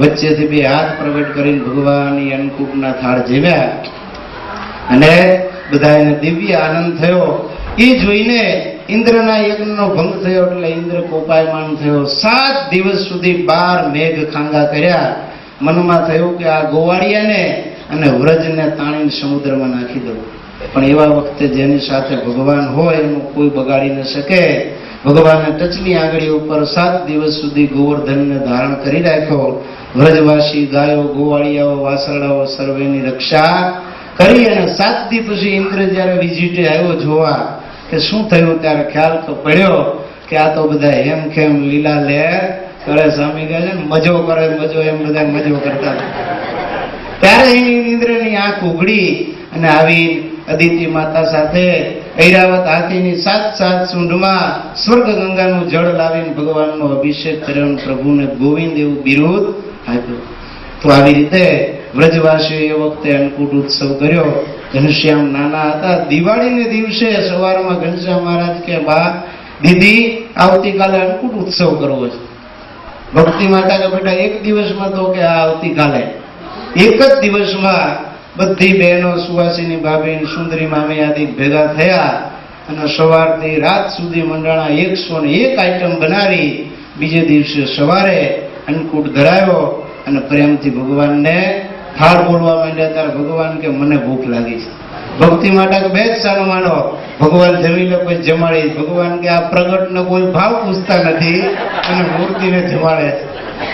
[SPEAKER 3] વચ્ચેથી બે હાથ પ્રગટ કરીને ભગવાનની અન્નકૂટના થાળ જેવ્યા અને બધાને દિવ્ય આનંદ થયો. એ જોઈને ઇન્દ્રના યજ્ઞનો ભંગ થયો એટલે ઇન્દ્ર કોપાયમાન થયો. 7 દિવસ સુધી 12 મેઘ ખાંગા કર્યા. મનમાં થયું કે આ ગોવાળિયાને અને વ્રજને તાણીને સમુદ્રમાં નાખી દઉં. પણ એવા વખતે જેની સાથે ભગવાન હોય એનું કોઈ બગાડી ન શકે. ભગવાને ટચલી આંગળી ઉપર 7 દિવસ સુધી ગોવર્ધનને ધારણ કરી રાખ્યો. વ્રજવાસી ગાયો, ગોવાળિયાઓ, વાસરડાઓ સર્વેની રક્ષા કરી. અને 7 દી પછી ઇન્દ્ર જયારે વિઝિટે આવ્યો જોવા કે શું થયું, ત્યારે ખ્યાલ તો પડ્યો કે આ તો બધા હેમખેમ લીલા લહેર કરે. સ્વામી કહે છે ને મજો કરે, મજો, એમ બધા મજો કરતા. ત્યારે ઇન્દ્રની આંખ ઉઘડી અને આવી અદિતિ માતા સાથે ઐરાવત હાથીની 7 સૂંઢમાં સ્વર્ગ ગંગાનું જળ લાવીને ભગવાનનો અભિષેક કર્યો અને પ્રભુને ગોવિંદ એવું બિરુદ આપ્યું. તો આવી રીતે વ્રજવાસીઓએ એ વખતે અન્નકૂટ ઉત્સવ કર્યો. ઘનશ્યામ નાના હતા. દિવાળીને દિવસે સવારમાં ઘનશ્યામ મહારાજ કે બા દીદી આવતીકાલે અન્નકૂટ ઉત્સવ કરવો છે. ભક્તિ માતા કે બેટા એક દિવસમાં, તો કે આ આવતીકાલે એક જ દિવસમાં બધી બહેનો, સુવાસીની ભાભી, સુંદરી મામી આદિ ભેગા થયા અને સવારથી રાત સુધી મંડાણા 101 આઈટમ બનાવી. બીજે દિવસે સવારે અન્નકૂટ ધરાયો અને પ્રેમથી ભગવાનને થાળ બોલવા માંડ્યા. ત્યારે ભગવાન કે મને ભૂખ લાગી છે. ભક્તિ માટે કે બે જ સાનો માનો, ભગવાન જમી લે પછી જમાડી. ભગવાન કે આ પ્રગટનો કોઈ ભાવ પૂછતા નથી અને મૂર્તિને જમાડે છે.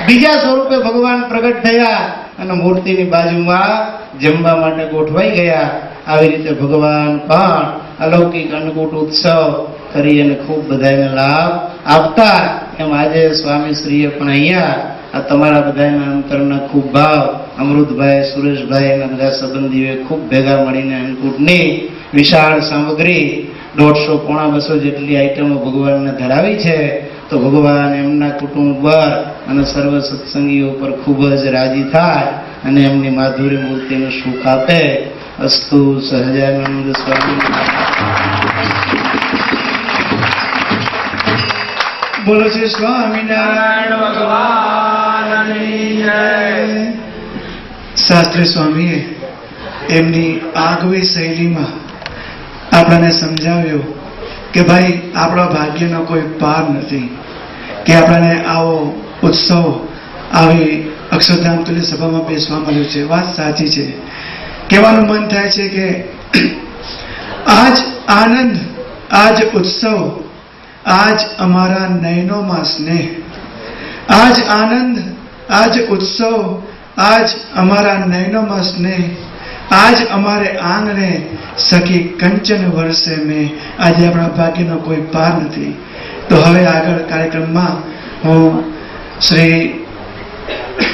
[SPEAKER 3] બીજા સ્વરૂપે ભગવાન પ્રગટ થયા અને મૂર્તિની બાજુમાં જમવા માટે ગોઠવાઈ ગયા. આવી રીતે ભગવાન પણ અલૌકિક અન્નકૂટ ઉત્સવ કરી અને ખૂબ બધાને લાભ આપતા. એમ આજે સ્વામીશ્રીએ પણ અહીંયા આ તમારા બધાના અંતરના ખૂબ ભાવ, અમૃતભાઈ, સુરેશભાઈ અને બધા સંબંધીઓએ ખૂબ ભેગા મળીને અન્નકૂટની વિશાળ સામગ્રી 150 પોણા 200 જેટલી આઈટમો ભગવાનને ધરાવી છે. તો ભગવાન એમના કુટુંબ પર અને સર્વ સત્સંગીઓ પર ખૂબ જ રાજી થાય અને એમની માધુરી મૂર્તિનું સુખ આપે. અસ્તુ. સહજાનંદ સ્વામી.
[SPEAKER 2] બોલો શ્રી સ્વામિનારાયણ ભગવાનની જય. શાસ્ત્રી સ્વામીએ એમની આગવી શૈલીમાં આપણને સમજાવ્યું કે ભાઈ આપણા ભાગ્યનો કોઈ પાર નથી કે આપણને આવો ઉત્સવ, આવી અક્ષરધામ તુલ્ય સભામાં બેસવા મળ્યું છે. વાત સાચી છે. કહેવાનું મન થાય છે કે આજ આનંદ, આજ ઉત્સવ, આજ અમારા નયનોમાં સ્નેહ, આજ આનંદ, આજ ઉત્સવ, આજ અમારા નયનોમાં સ્નેહ, આજ અમારે આંગણે સખી કંચન વર્ષે મેં. આજે આપણા ભાગ્યનો કોઈ પાર નથી. તો હવે આગળ કાર્યક્રમમાં હું શ્રી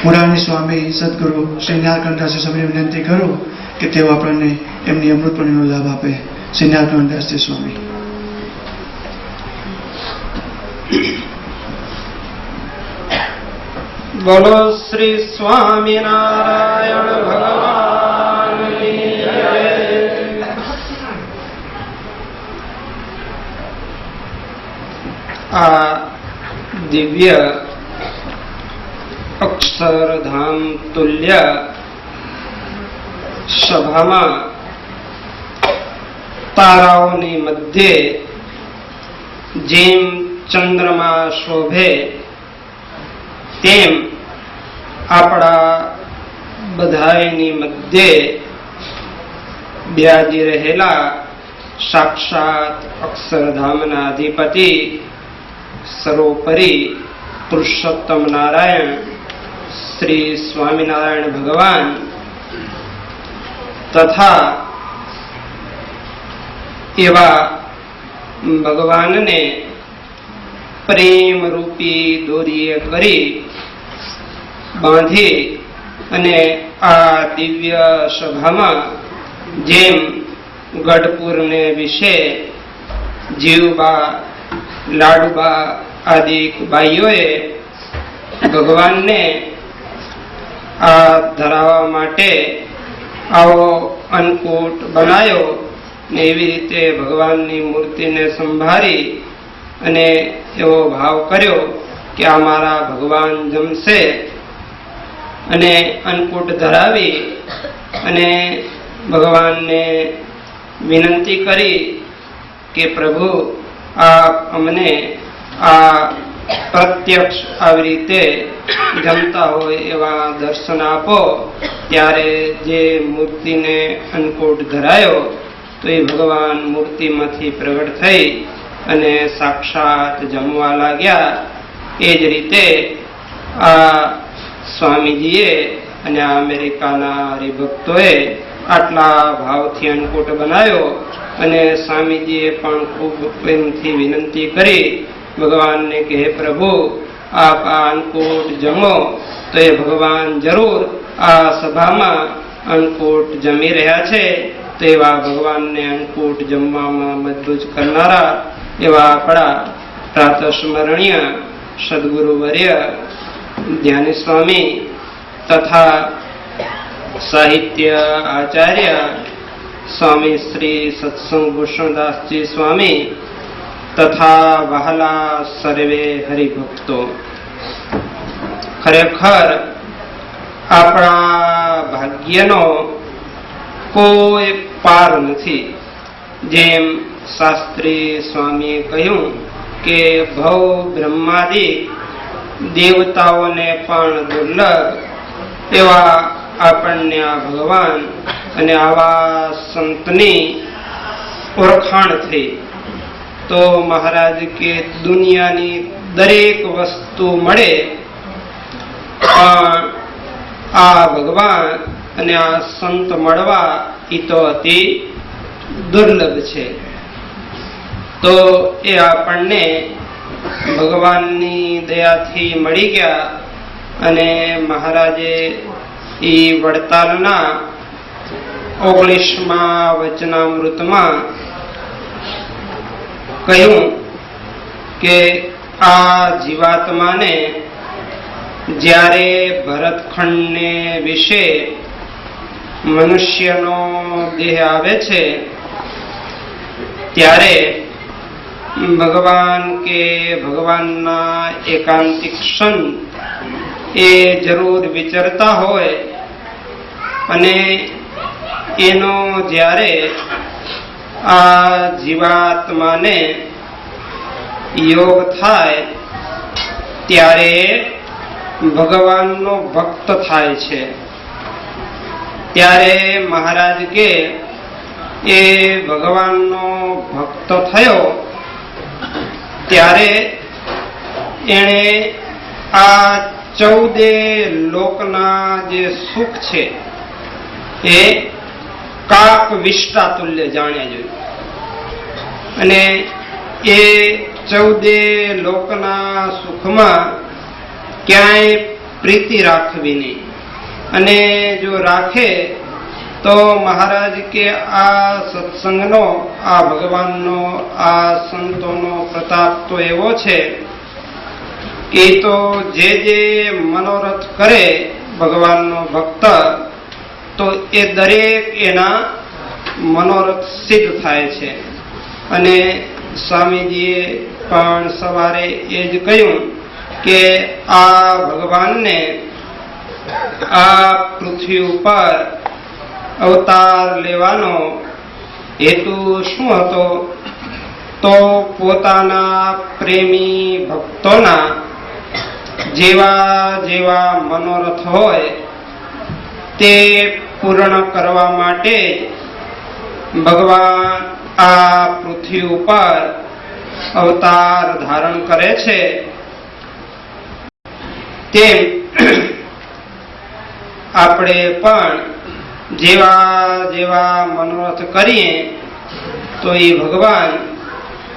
[SPEAKER 2] પુરાણી સ્વામી સદગુરુ શ્રી નીલકંઠદાસજી સ્વામીને વિનંતી કરું કે તેઓ આપણને એમની અમૃતવાણીનો લાભ આપે. શ્રી નીલકંઠદાસજી સ્વામી.
[SPEAKER 4] બોલો શ્રી સ્વામિનારાયણ ભગવાનની જય. આ દિવ્ય અક્ષરધામ તુલ્ય સભામાં તારાઓની મધ્યે જેમ ચંદ્રમા શોભે તેમ આપણા બધાયની મધ્યે બિરાજી રહેલા સાક્ષાત અક્ષરધામના અધિપતિ સર્વોપરી પુરુષોત્તમ નારાયણ શ્રી સ્વામિનારાયણ ભગવાન તથા એવા ભગવાનને પ્રેમ રૂપી દોરીએ કરી બાંધી અને આ દિવ્ય સભામાં જેમ ગઢપુરને વિશે જીવબા, લાડુબા આદિ બાઈઓએ ભગવાનને આ ધરાવવા માટે આવો અન્નકૂટ બનાવ્યો ને એવી રીતે ભગવાનની મૂર્તિને સંભાળી અને એવો ભાવ કર્યો કે આ મારા ભગવાન જમશે, અને અન્નકૂટ ધરાવી અને ભગવાનને વિનંતી કરી કે પ્રભુ આપ અમને આ પ્રત્યક્ષ આવી રીતે જમતા હોય એવા દર્શન આપો. ત્યારે જે મૂર્તિને અન્નકૂટ ધરાયો તો એ ભગવાન મૂર્તિમાંથી પ્રગટ થઈ અને સાક્ષાત જમવા લાગ્યા. એ જ રીતે આ સ્વામીજીએ અને આ અમેરિકાના હરિભક્તોએ આટલા ભાવથી અન્નકૂટ બનાવ્યો અને સ્વામીજીએ પણ ખૂબ પ્રેમથી વિનંતી કરી ભગવાનને કે હે પ્રભુ આપ આ અન્નકૂટ જમો. તો એ ભગવાન જરૂર આ સભામાં અન્નકૂટ જમી રહ્યા છે. તો એવા ભગવાનને અન્નકૂટ જમવામાં મદદ કરનારા એવા આપણા પ્રાતસ્મરણીય સદગુરુ વર્ય ધ્યાની સ્વામી તથા સાહિત્ય આચાર્ય સ્વામી શ્રી સત્સંગ ભૂષણદાસજી સ્વામી તથા વહાલા સર્વે હરિભક્તો, ખરેખર આપણા ભાગ્યનો કોઈ પાર નથી. જેમ શાસ્ત્રી સ્વામીએ કહ્યું કે ભવ બ્રહ્માદિ દેવતાઓને પણ દુર્લભ એવા આપણને આ ભગવાન અને આવા સંતની ઓળખાણ થઈ. તો મહારાજ કે દુનિયાની દરેક વસ્તુ મળે પણ આ ભગવાન અને આ સંત મળવા એ તો અતિ દુર્લભ છે. તો એ આપણને ભગવાનની દયાથી મળી ગયા. અને મહારાજે એ વડતાલના 19મા વચનામૃતમાં કહ્યું કે આ જીવાત્માને જ્યારે ભરતખંડને વિશે મનુષ્યનો દેહ આવે છે ત્યારે ભગવાન કે ભગવાનના એકાંતિક સંત એ જરૂર વિચરતા હોય અને એનો જ્યારે આ જીવાત્માને યોગ થાય ત્યારે ભગવાનનો ભક્ત થાય છે. ત્યારે મહારાજ કે એ ભગવાનનો ભક્ત થયો ત્યારે એણે આ 14 લોકના જે સુખ છે એ કાક વિષ્ટા તુલ્ય જાણ્યા જોયું. અને એ 14 લોકના સુખમાં ક્યાંય પ્રીતિ રાખવી નહીં. અને જો રાખે તો મહારાજ કે આ સત્સંગનો, આ ભગવાનનો, આ સંતોનો પ્રતાપ તો એવો છે કે તો જે મનોરથ કરે ભગવાનનો ભક્ત તો એ દરેક એના મનોરથ સિદ્ધ થાય છે. અને સ્વામીજીએ પણ સવારે એ જ કહ્યું કે આ ભગવાનને આ પૃથ્વી ઉપર અવતાર લેવાનો હેતુ શું હતો? તો પોતાના પ્રેમી ભક્તોના જેવા જેવા મનોરથ હોય તે પૂર્ણ કરવા માટે ભગવાન આ પૃથ્વી ઉપર અવતાર ધારણ કરે છે. તેમ આપણે પણ જેવા જેવા મનોરથ કરીએ તો એ ભગવાન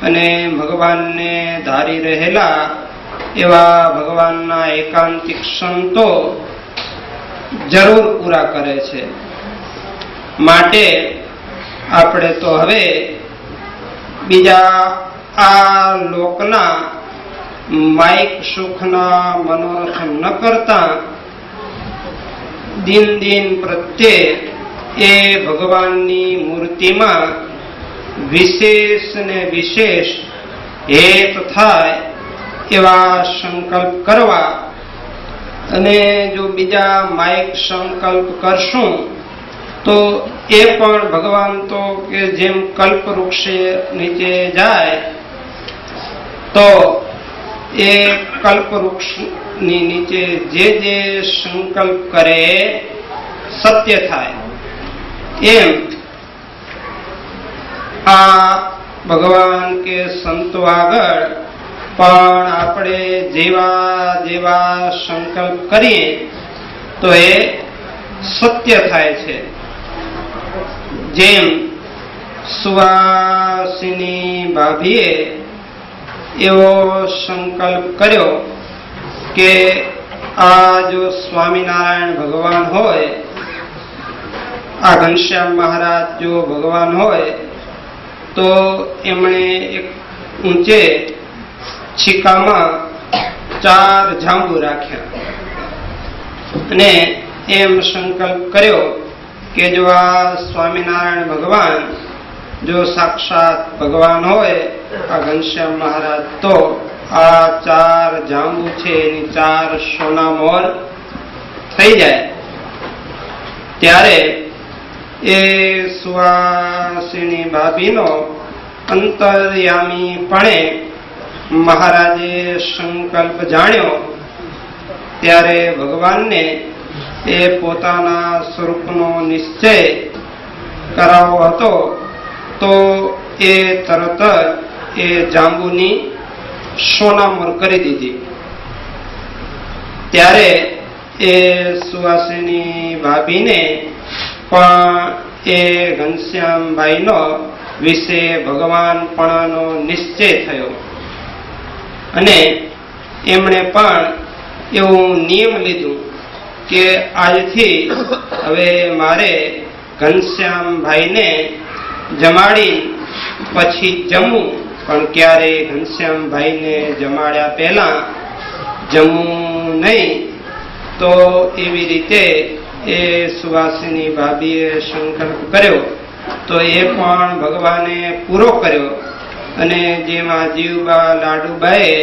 [SPEAKER 4] અને ભગવાનને ધારી રહેલા એવા ભગવાનના એકાંતિક સંતો જરૂર પૂરા કરે છે. માટે આપણે તો હવે બીજા આ લોકના માઇક સુખના મનોરથ ન કરતા દિન દિન પ્રત્યે એ ભગવાનની મૂર્તિમાં વિશેષ ને વિશેષ હેત થાય એવા સંકલ્પ કરવા. અને જો બીજા માયિક સંકલ્પ કરશું તો એ પણ ભગવાન તો કે જેમ કલ્પ વૃક્ષ નીચે જાય તો એ કલ્પ વૃક્ષની નીચે જે જે સંકલ્પ કરે સત્ય થાય. એમ આ ભગવાન કે સંતો આગળ પણ આપણે જેવા જેવા સંકલ્પ કરીએ તો એ સત્ય થાય છે. જેમ સુવાસિની ભાભીએ એવો સંકલ્પ કર્યો કે આ જો સ્વામિનારાયણ ભગવાન હોય, આ ઘનશ્યામ મહારાજ જો ભગવાન હોય તો એમણે એક ઊંચે છીકામાં 4 જાંબુ રાખ્યા અને એમ સંકલ્પ કર્યો કે જો આ સ્વામિનારાયણ ભગવાન જો સાક્ષાત ભગવાન હોય આ ઘનશ્યામ મહારાજ તો આ 4 જાંબુ છે એની 4 સોના મોર થઈ જાય. ત્યારે એ સુવાસિની ભાભીનો અંતર્યામીપણે મહારાજે સંકલ્પ જાણ્યો. ત્યારે ભગવાનને એ પોતાના સ્વરૂપનો નિશ્ચય કરાવો હતો તો એ તરત એ જાંબુની સોનામોર કરી દીધી. ત્યારે એ સુવાસિની ભાભીને પણ એ ઘનશ્યામભાઈનો વિશે ભગવાનપણાનો નિશ્ચય થયો અને એમણે પણ એવું નિયમ લીધું કે આજથી હવે મારે ઘનશ્યામભાઈને જમાડી પછી જમવું, પણ ક્યારે ઘનશ્યામભાઈને જમાડ્યા પહેલા જમવું નહીં. તો એવી રીતે એ સુવાસિની ભાભીએ સંકલ્પ કર્યો તો એ પણ ભગવાને પૂરો કર્યો. અને જેમાં જીવબા લાડુબાએ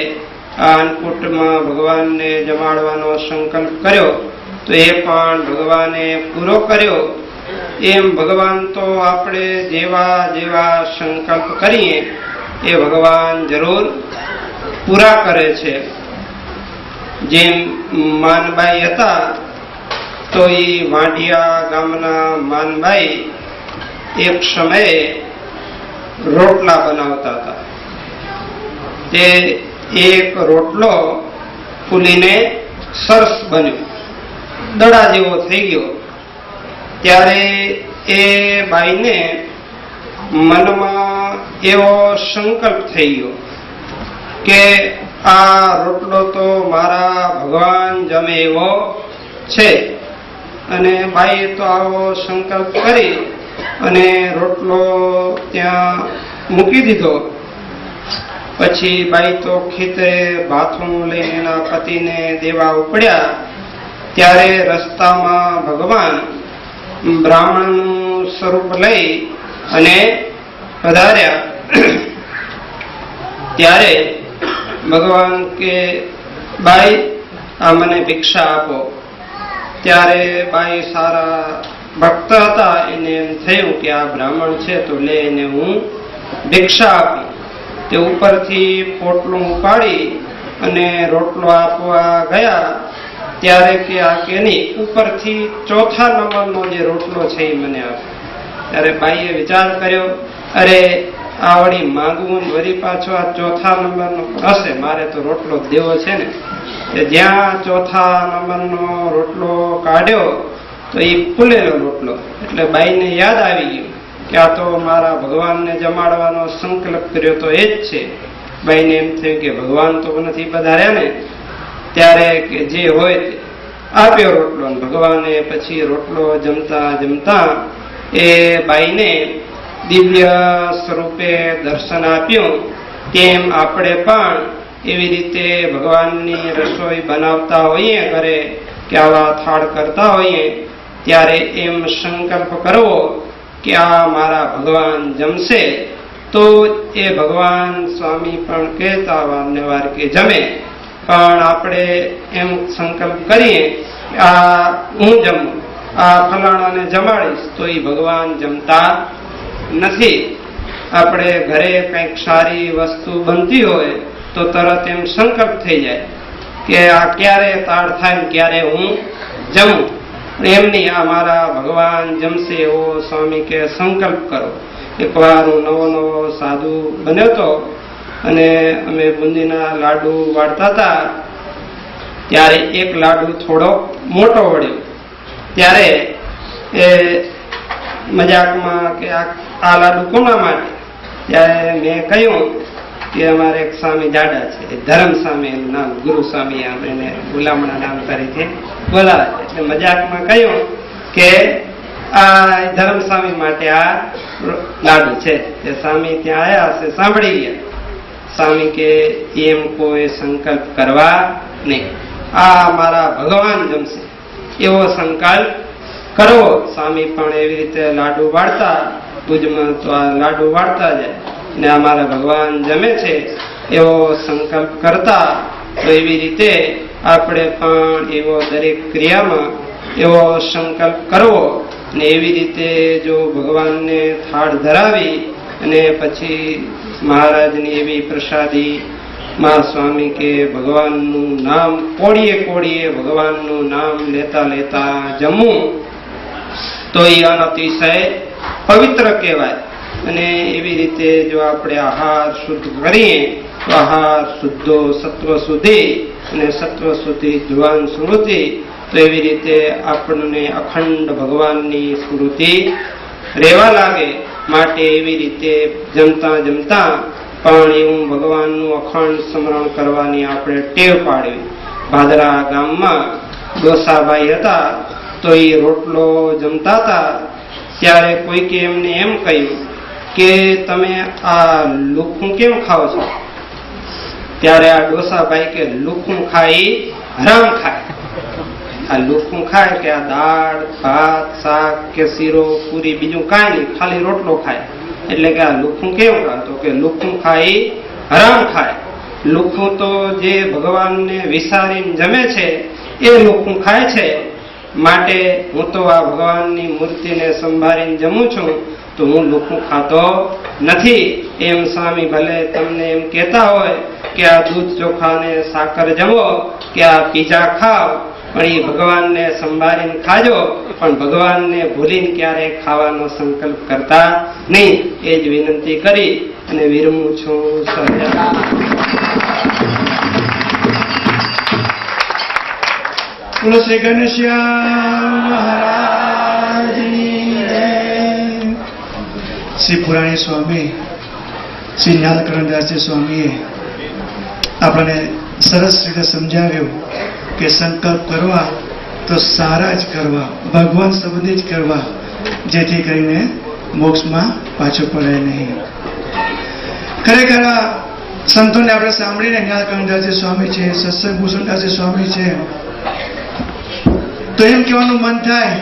[SPEAKER 4] આ અન્નકૂટમાં ભગવાનને જમાડવાનો સંકલ્પ કર્યો તો એ પણ ભગવાને પૂરો કર્યો. એમ ભગવાન તો આપણે જેવા જેવા સંકલ્પ કરીએ એ ભગવાન જરૂર પૂરા કરે છે. જેમ માનબાઈ હતા તો એ વાંઢિયા ગામના માનબાઈ એક સમયે રોટલા બનાવતા હતા. તે એક રોટલો ફૂલીને સરસ બન્યો, દડા જેવો થઈ ગયો. ત્યારે એ બાઈને મનમાં એવો સંકલ્પ થઈ ગયો કે આ રોટલો તો મારા ભગવાન જમે એવો છે. અને બાઈએ તો આવો સંકલ્પ કરી અને રોટલો ત્યાં મૂકી દીધો. પછી બાઈ તો ખેતરે ભાથું લઈને એના પતિને દેવા ઉપડ્યા. ત્યારે રસ્તામાં ભગવાન બ્રાહ્મણનું સ્વરૂપ લઈ અને પધાર્યા. ત્યારે ભગવાન કે બાઈ આ મને ભિક્ષા આપો. ત્યારે બાઈ સારા ભક્ત હતા, એને એમ થયું કે આ બ્રાહ્મણ છે તો લઈને હું ભિક્ષા આપું. તે ઉપરથી પોટલું ઉપાડી અને રોટલો આપવા ગયા. ત્યારે કે આ કે નહીં, ઉપરથી 4થા નંબરનો જે રોટલો છે એ મને આપો. ત્યારે બાઈએ વિચાર કર્યો, અરે આ વળી માંગવું વળી પાછો આ 4થા નંબરનો હશે, મારે તો રોટલો દેવો છે ને. જ્યાં 4થા નંબરનો રોટલો કાઢ્યો તો એ ફૂલેલો રોટલો. એટલે બાઈને યાદ આવી ગયું કે આ તો મારા ભગવાનને જમાડવાનો સંકલ્પ કર્યો તો એ જ છે. બાઈને એમ થયું કે ભગવાન તો નથી પધાર્યા ને. ત્યારે કે જે હોય આપ્યો રોટલો. ભગવાને પછી રોટલો જમતા જમતા એ બાઈને દિવ્ય સ્વરૂપે દર્શન આપ્યું. તેમ આપણે પણ એવી રીતે ભગવાનની રસોઈ બનાવતા હોઈએ ઘરે કે આવા થાળ કરતા હોઈએ ત્યારે એમ સંકલ્પ કરવો કે આ મારા ભગવાન જમશે તો એ ભગવાન સ્વામી પણ કહેતા વારંવાર કે જમે, પણ આપણે એમ સંકલ્પ કરીએ આ હું જમું, આ ફલાણાને જમાડીશ, તો એ ભગવાન જમતા નથી. આપણે ઘરે કંઈક સારી વસ્તુ બનતી હોય તો તરત એમ સંકલ્પ થઈ જાય કે આ ક્યારે તાળ થાય ને ક્યારે હું જમું. એમની આ મારા ભગવાન જમશે એવો સ્વામી કે સંકલ્પ કરો. એકવાર હું નવો સાધુ બન્યો હતો અને અમે બુંદીના લાડુ વાળતા હતા, ત્યારે એક લાડુ થોડો મોટો વળ્યો. ત્યારે એ મજાકમાં કે આ લાડુ કોના માટે? ત્યારે મેં કહ્યું કે અમારે એક સ્વામી જાડા છે, ધર્મ સ્વામી એનું નામ, ગુરુ સ્વામી એને ગુલામણા નામ તરીકે બોલાવે. એટલે મજાકમાં કહ્યું કે આ ધર્મ સ્વામી માટે આ લાડુ છે. તે સ્વામી ત્યાં આવ્યા હશે, સાંભળી ગયા. સ્વામી કે એમ કોઈ સંકલ્પ કરવા નહીં, આ મારા ભગવાન જમશે એવો સંકલ્પ કરવો. સ્વામી પણ એવી રીતે લાડુ વાળતા, ભુજમાં તો આ લાડુ વાળતા જાય ને આ મારા ભગવાન જમે છે એવો સંકલ્પ કરતા. તો એવી રીતે આપણે પણ એવો દરેક ક્રિયામાં એવો સંકલ્પ કરવો ને એવી રીતે જો ભગવાનને થાળ ધરાવી અને પછી મહારાજની એવી પ્રસાદી માં સ્વામી કે ભગવાનનું નામ કોડીએ કોડીએ ભગવાનનું નામ લેતા લેતા જમવું, તો એ અતિશય પવિત્ર કહેવાય. અને એવી રીતે જો આપણે આહાર શુદ્ધ કરીએ તો આહાર શુદ્ધો સત્વ શુદ્ધિ અને સત્વ શુદ્ધિ ધ્રુવાન સ્મૃતિ. તો એવી રીતે આપણને અખંડ ભગવાનની સ્મૃતિ રહેવા લાગે. માટે એવી રીતે જમતા જમતા પણ એવું ભગવાનનું અખંડ સ્મરણ કરવાની આપણે ટેવ પાડવી. ભાદરા ગામમાં ડોસાભાઈ હતા, તો એ રોટલો જમતા હતા. ત્યારે કોઈકે એમને એમ કહ્યું કે તમે આ લુખું કેમ ખાઓ છો? ત્યારે આ ડોસાભાઈ કે લુખું ખાઈ હરામ ખાય. આ લુખું ખાય કે આ દાળ ભાત શાક કે શીરો પૂરી બીજું કાંઈ નહીં, ખાલી રોટલો ખાય. એટલે કે આ લુખું કેમ ખાતો? કે લુખું ખાઈ હરામ ખાય. લુખું તો જે ભગવાનને વિસારીને જમે છે એ લુખું ખાય છે. માટે હું તો આ ભગવાનની મૂર્તિને સંભાળીને જમું છું, તો હું લુખું ખાતો નથી. એમ સ્વામી ભલે તમને એમ કહેતા હોય કે આ દૂધ ચોખા ને સાકર જમો કે આ પીઝા ખાઓ, પણ એ ભગવાનને સંભાળીને ખાજો, પણ ભગવાનને ભૂલીને ક્યારે ખાવાનો સંકલ્પ કરતા નહીં. એ જ વિનંતી કરી અને વિરમું છું.
[SPEAKER 2] બોલો શ્રી ઘનશ્યામ મહારાજની જય. શ્રી પુરાણી સ્વામી શ્રી જ્ઞાનકરણદાસજી સ્વામીએ આપણને સરસ રીતે સમજાવ્યું કે સંકલ્પ કરવા તો સારા જ કરવા, ભગવાન સંબંધી જ કરવા, જેથી કરીને મોક્ષમાં પાછું પડે નહીં. ખરેખર આ સંતોને આપણે સાંભળીને જ્ઞાનકરણદાસજી સ્વામી છે, સત્સંગ ભૂષણદાસજી સ્વામી છે, તો એમ કહેવાનું મન થાય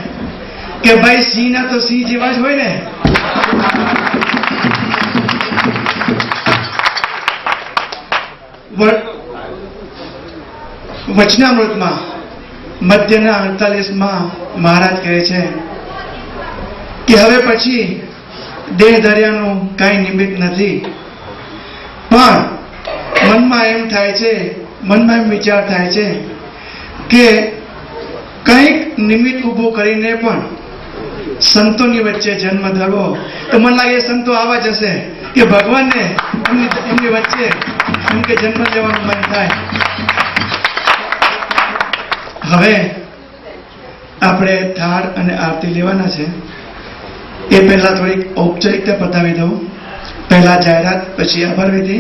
[SPEAKER 2] કે ભાઈ સિંહ ના તો સિંહ જેવા જ હોય ને. વચનામૃતમાં મધ્યના 48માં મહારાજ કહે છે કે હવે પછી દેહ ધર્યાનું કાંઈ નિમિત્ત નથી, પણ મનમાં એમ થાય છે, મનમાં એમ વિચાર થાય છે કે કંઈક નિમિત્ત ઊભું કરીને પણ સંતોની વચ્ચે જન્મ ધરવો. તો મને લાગે સંતો આવા જ હશે કે ભગવાનને એમની વચ્ચે એમ કે જન્મ લેવાનું મન થાય. હવે આપણે થાળ અને આરતી લેવાના છે. એ પહેલા થોડીક ઔપચારિકતા પતાવી દઉં. પહેલા જાહેરાત, પછી આભાર વિધિ,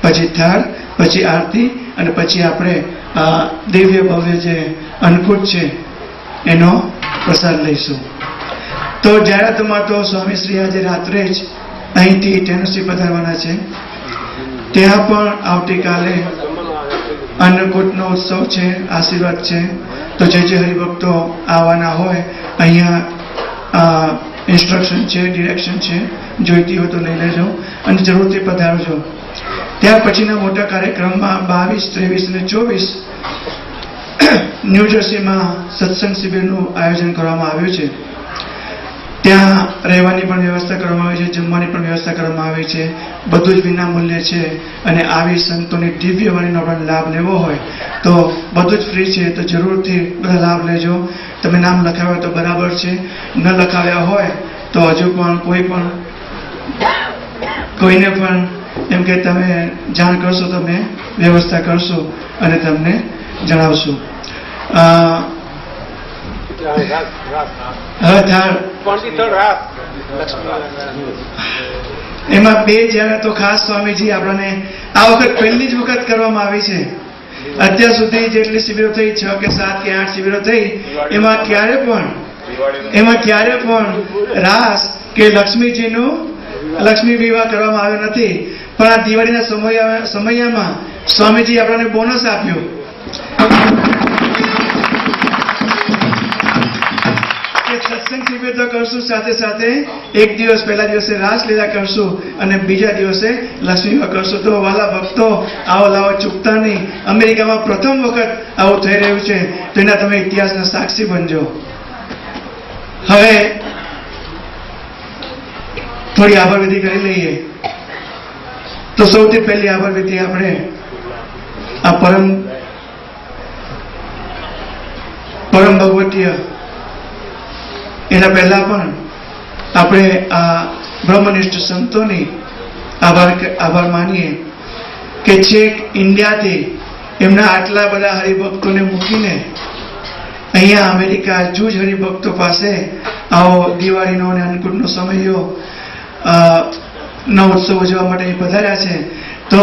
[SPEAKER 2] પછી થાળ, પછી આરતી અને પછી આપણે આ દિવ્ય ભવ્ય જે અન્નકૂટ છે એનો પ્રસાદ લઈશું. તો જાહેરાતમાં તો સ્વામીશ્રી આજે રાત્રે જ અહીંથી ટેનસી પધારવાના છે. ત્યાં પણ આવતીકાલે અન્નકૂટનો ઉત્સવ છે, આશીર્વાદ છે. તો જે હરિભક્તો આવવાના હોય અહીંયા ઇન્સ્ટ્રક્શન છે, ડિરેક્શન છે, જોઈતી હોય તો લઈ લેજો અને જરૂરથી પધારજો. ત્યાર પછીના મોટા કાર્યક્રમમાં 22, 23 અને 24 ન્યૂજર્સીમાં સત્સંગ શિબિરનું આયોજન કરવામાં આવ્યું છે. ત્યાં રહેવાની પણ વ્યવસ્થા કરવામાં આવી છે, જમવાની પણ વ્યવસ્થા કરવામાં આવી છે. બધું જ વિના મૂલ્યે છે અને આવી સંતોની દિવ્ય વાણીનો પણ લાભ લેવો હોય તો બધું જ ફ્રી છે. તો જરૂરથી બધા લાભ લેજો. તમે નામ લખાવ્યા હોય તો બરાબર છે, ન લખાવ્યા હોય તો હજુ પણ કોઈને પણ એમ કે તમે જાણ કરશો તો અમે વ્યવસ્થા કરશું અને તમને જણાવશું. એમાં 2 જણા તો ખાસ સ્વામીજી આપણને આ વખત પહેલી જ વખત કરવામાં આવી છે. અત્યાર સુધી જેટલી શિબિરો થઈ 6 કે 7 કે 8 શિબિરો થઈ એમાં ક્યારે પણ રાસ કે લક્ષ્મી વિવાહ કરવામાં આવ્યો નથી. પણ આ દિવાળીના સમયમાં સ્વામીજી આપણને બોનસ આપ્યું કે સત્સંગ શિબિર તો કરશું, સાથે સાથે એક દિવસ પહેલા દિવસે રાસ લીલા કરશું અને બીજા દિવસે લક્ષ્મી વિવાહ કરશું. તો વાલા ભક્તો, આવો લાવો ચૂકતા નહીં. અમેરિકામાં પ્રથમ વખત આવું થઈ રહ્યું છે તો એના તમે ઇતિહાસના સાક્ષી બનજો. હવે થોડી આભાર વિધિ કરી લઈએ. તો સૌથી પહેલી આભાર વિધિ આપણે આ પરમ ભગવતીય એના પહેલા પણ આપણે આ બ્રહ્મનિષ્ઠ સંતોની આભાર માનીએ કે છેક ઇન્ડિયાથી એમના આટલા બધા હરિભક્તોને મૂકીને અહીંયા અમેરિકા જૂજ હરિભક્તો પાસે આવો દિવાળીનો અને અન્નકૂટનો સમયો નો ઉત્સવ ઉજવવા માટે પધાર્યા છે. તો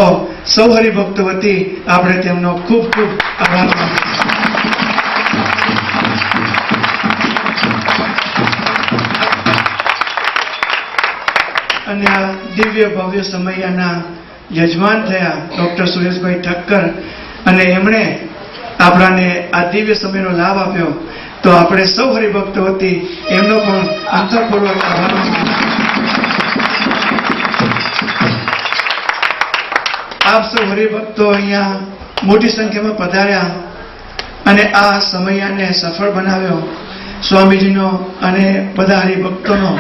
[SPEAKER 2] સૌ હરિભક્તો વતી આપણે તેમનો ખૂબ ખૂબ આભાર માનીએ. અને આ દિવ્ય ભવ્ય સમયના યજમાન થયા ડોક્ટર સુરેશભાઈ ઠક્કર અને એમણે આપણાને આ દિવ્ય સમયનો લાભ આપ્યો. તો આપણે સૌ હરિભક્તો વતી એમનો પણ અંતરપૂર્વક આભાર માનીએ. આપ સૌ હરિભક્તો અહીંયા મોટી સંખ્યામાં પધાર્યા અને આ સમયને સફળ બનાવ્યો. સ્વામીજીનો અને બધા હરિભક્તોનો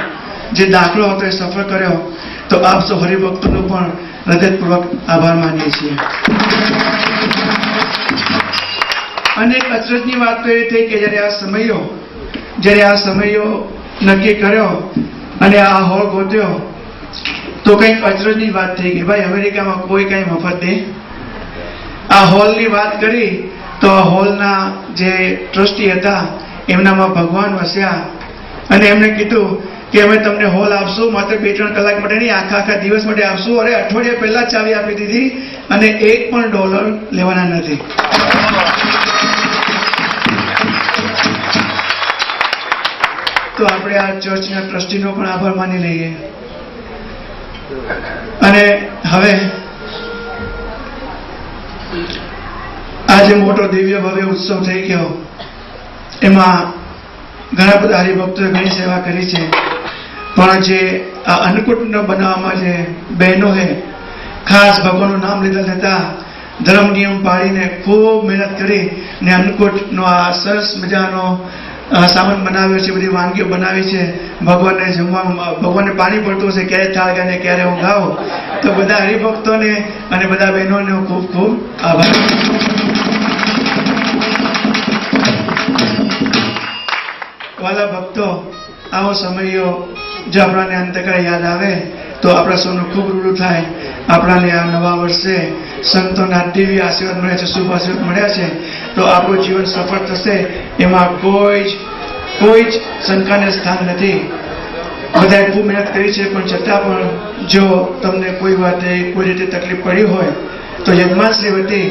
[SPEAKER 2] જે દાખલો હતો એ સફળ કર્યો. તો આપ સૌ હરિભક્તોનો પણ હૃદયપૂર્વક આભાર માનીએ છીએ. અને એક અચરજની વાત તો એ થઈ કે જ્યારે આ સમયો નક્કી કર્યો અને આ હોળ ગોત્યો તો કંઈક અચરજની વાત થઈ ગઈ. ભાઈ અમેરિકામાં કોઈ કઈ મફત દે. આ હોલની વાત કરી તો આ હોલના જે ટ્રસ્ટી હતા એમનામાં ભગવાન વસ્યા અને એમણે કીધું કે અમે તમને હોલ આપશું, માત્ર 2-3 કલાક માટે નહીં, આખા દિવસ માટે આપશું. અરે અઠવાડિયા પહેલા ચાવી આપી દીધી અને $1 લેવાના નથી. તો આપણે આ ચર્ચના ટ્રસ્ટીનો પણ આભાર માની લઈએ. અને હવે આજે મોટો દિવ્ય ભવ્ય ઉત્સવ થઈ ગયો. એમાં ઘણા બધા હરિભક્તોએ ઘણી સેવા કરી છે. પણ જે આ અન્નકૂટ બનાવવામાં જે બહેનો છે ખાસ ભગવાનનું નામ લેતા ધર્મ નિયમ પાડીને ખૂબ મહેનત કરી ને અન્નકૂટનો આ સરસ મજાનો સામાન બનાવ્યો છે, બધી વાનગીઓ બનાવી છે. ભગવાનને જમવા, ભગવાનને પાણી પડતું હશે ક્યારે થાળ ગાને ક્યારે હું ગાઉં. તો બધા હરિભક્તોને અને બધા બહેનોને ખૂબ ખૂબ આભાર. વાલા ભક્તો, આવો સમયો જો આપણાને અંતકાળે યાદ આવે તો આપણા સૌનું ખૂબ રૂડું થાય. આપણાને આ નવા વર્ષે સંતોના દિવ્ય આશીર્વાદ મળ્યા છે, શુભ આશીર્વાદ મળ્યા છે. તો આપણું જીવન સફળ થશે એમાં કોઈ જ શંકાને સ્થાન નથી. બધાએ ખૂબ મહેનત કરી છે, પણ છતાં પણ જો તમને કોઈ વાતે કોઈ રીતે તકલીફ પડી હોય તો યજમાનશ્રી વતી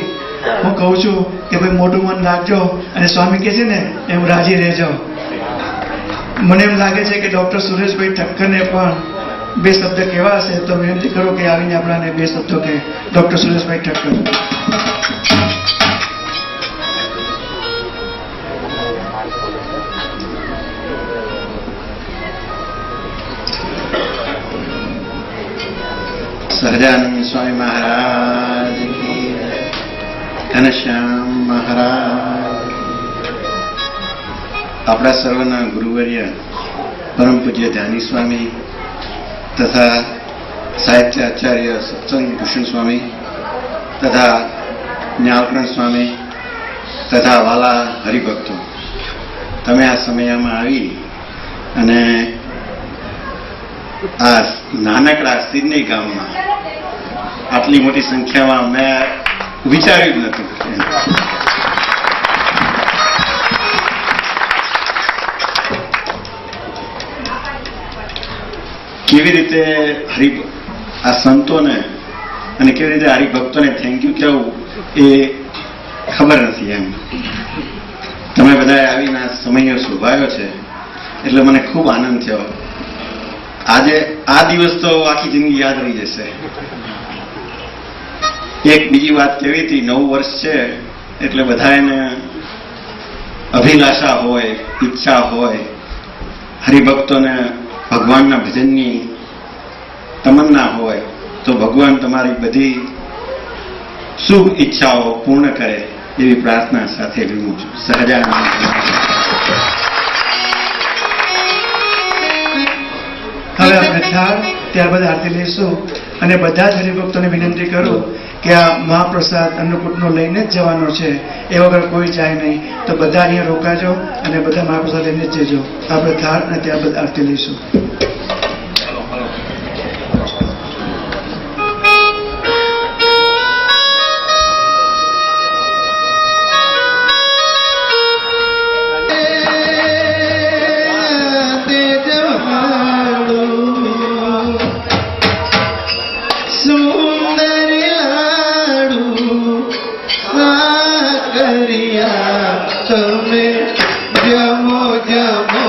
[SPEAKER 2] હું કહું છું કે ભાઈ મોટું મન રાખજો અને સ્વામી કહે છે ને એમ રાજી રહેજો. મને એમ લાગે છે કે ડોક્ટર સુરેશભાઈ ઠક્કરને પણ 2 શબ્દ કહેવા હશે તો વિનંતી કરો કે આવીને આપણાને 2 શબ્દો કહે. ડોક્ટર સુરેશભાઈ ઠક્કર.
[SPEAKER 3] સહજાનંદ સ્વામી મહારાજ કી જય. ઘનશ્યામ મહારાજ, આપણા સર્વના ગુરુવર્ય પરમ પૂજ્ય ધ્યાની સ્વામી તથા સાહિત્ય આચાર્ય સત્સંગ ભૂષણ સ્વામી તથા જ્ઞાવકરણ સ્વામી તથા વાલા હરિભક્તો, તમે આ સમયમાં આવી અને આ નાનકડા સિડની ગામમાં આટલી મોટી સંખ્યામાં મેં વિચાર્યું જ નહોતું. કેવી રીતે આ સંતોને અને કેવી રીતે હરિભક્તોને થેન્ક યુ કહેવું એ ખબર નથી. એમ તમે બધા આવીને આ સમય શોભાયો છે એટલે મને ખૂબ આનંદ થયો. આજે આ દિવસ તો આખી જિંદગી યાદ રહી જશે. એક બીજી વાત કેવી હતી, 9 વર્ષ છે એટલે બધા એને અભિલાષા હોય, ઈચ્છા હોય, હરિભક્તોને ભગવાનના ભજનની તમન્ના હોય તો ભગવાન તમારી બધી શુભ ઈચ્છાઓ પૂર્ણ કરે એવી પ્રાર્થના સાથે વિમું છું. સહજાનંદ.
[SPEAKER 2] હવે આપણે થાળ ત્યારબાદ આરતી લઈશું અને બધા જ હરિભક્તોને વિનંતી કરું કે આ મહાપ્રસાદ અન્નકૂટનો લઈને જ જવાનો છે. એ વગર કોઈ જાય નહીં, તો બધા અહીંયા રોકાજો અને બધા મહાપ્રસાદ લઈને જ જજો. આપણે થાળ અને ત્યારબાદ આરતી લઈશું.
[SPEAKER 3] તમે જમો જમો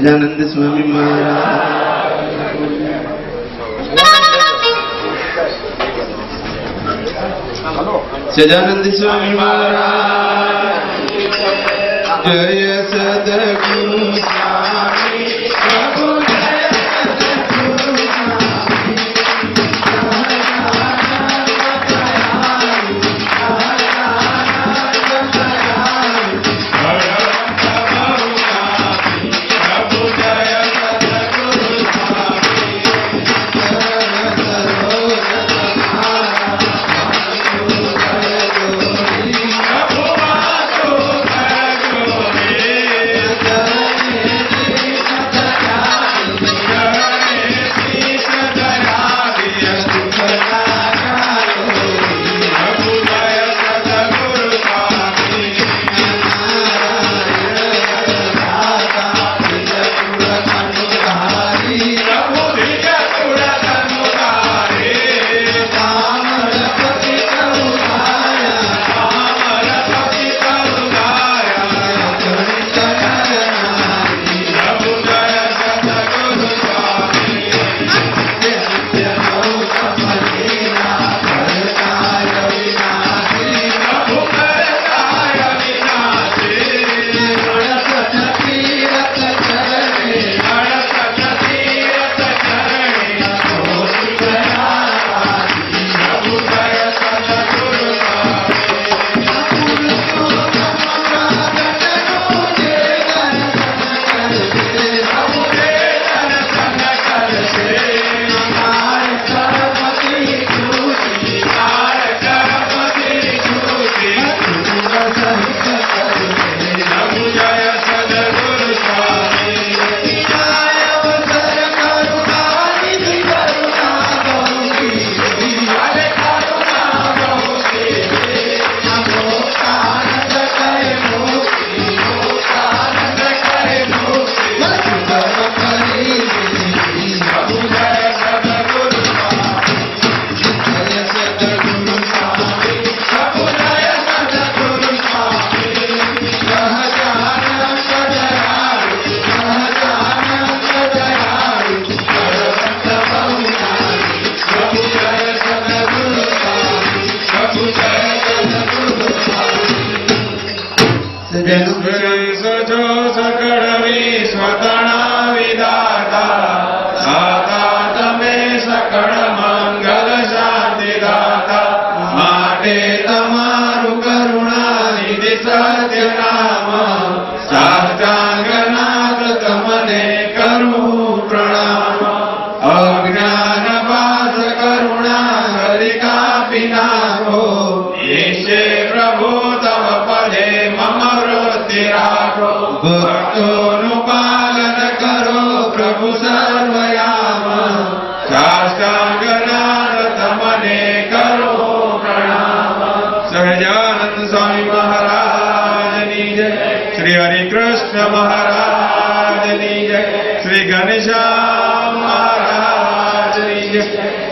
[SPEAKER 3] સહજાનંદ સ્વામી મહારાજ, સહજાનંદ સ્વામી મહારાજ, જય સદગુરુ સ્વામી પ્રભુ,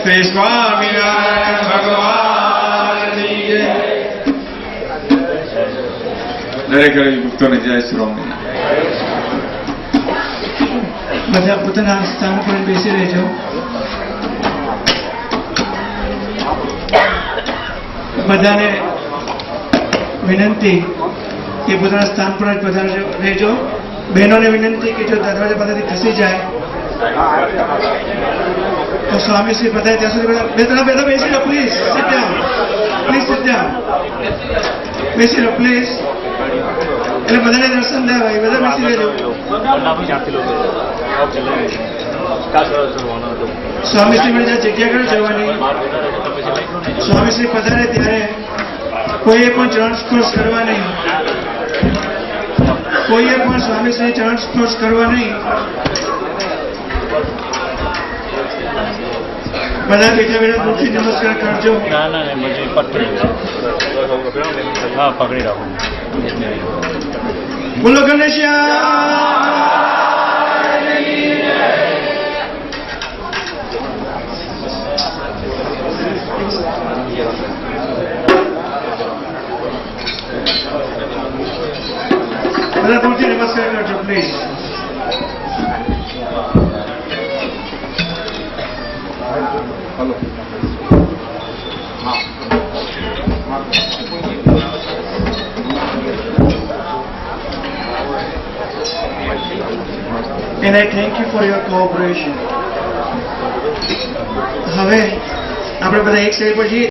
[SPEAKER 5] શ્રી સ્વામિનારાયણ ભગવાનની જય. દરેક ભક્તોને જય સ્વામિનારાયણ.
[SPEAKER 2] બધા પોતાના સ્થાન પર બેસી રહેજો. બધાને વિનંતી કે પોતાના સ્થાન પર જ પધારજો રહેજો. બહેનોને વિનંતી કે જો દરવાજા પાસેથી ખસી જાય તો સ્વામી શ્રી પધારે ત્યાં સુધી બેસી લો. Please sit down, please sit down, બેસી લો પ્લીઝ. એટલે બધાને દર્શન દેવાય, બધા બેસી રહેજો. સ્વામી શ્રી મને જગ્યા કરે જવાની. સ્વામી શ્રી પધારે ત્યારે કોઈએ પણ ચરણ સ્પર્શ કરવા નહીં, કોઈએ પણ સ્વામી શ્રી ચરણ સ્પર્શ કરવા નહીં. બધા બેઠા બેઠા દૂરથી નમસ્કાર કરજો.
[SPEAKER 6] પકડી રાખો.
[SPEAKER 2] બોલો ગણેશિયા. બધા દૂરથી નમસ્કાર કરજો please.
[SPEAKER 5] Hello
[SPEAKER 2] And I thank you for your cooperation. હવે આપણે બધા એક સાઈડ પર જઈએ.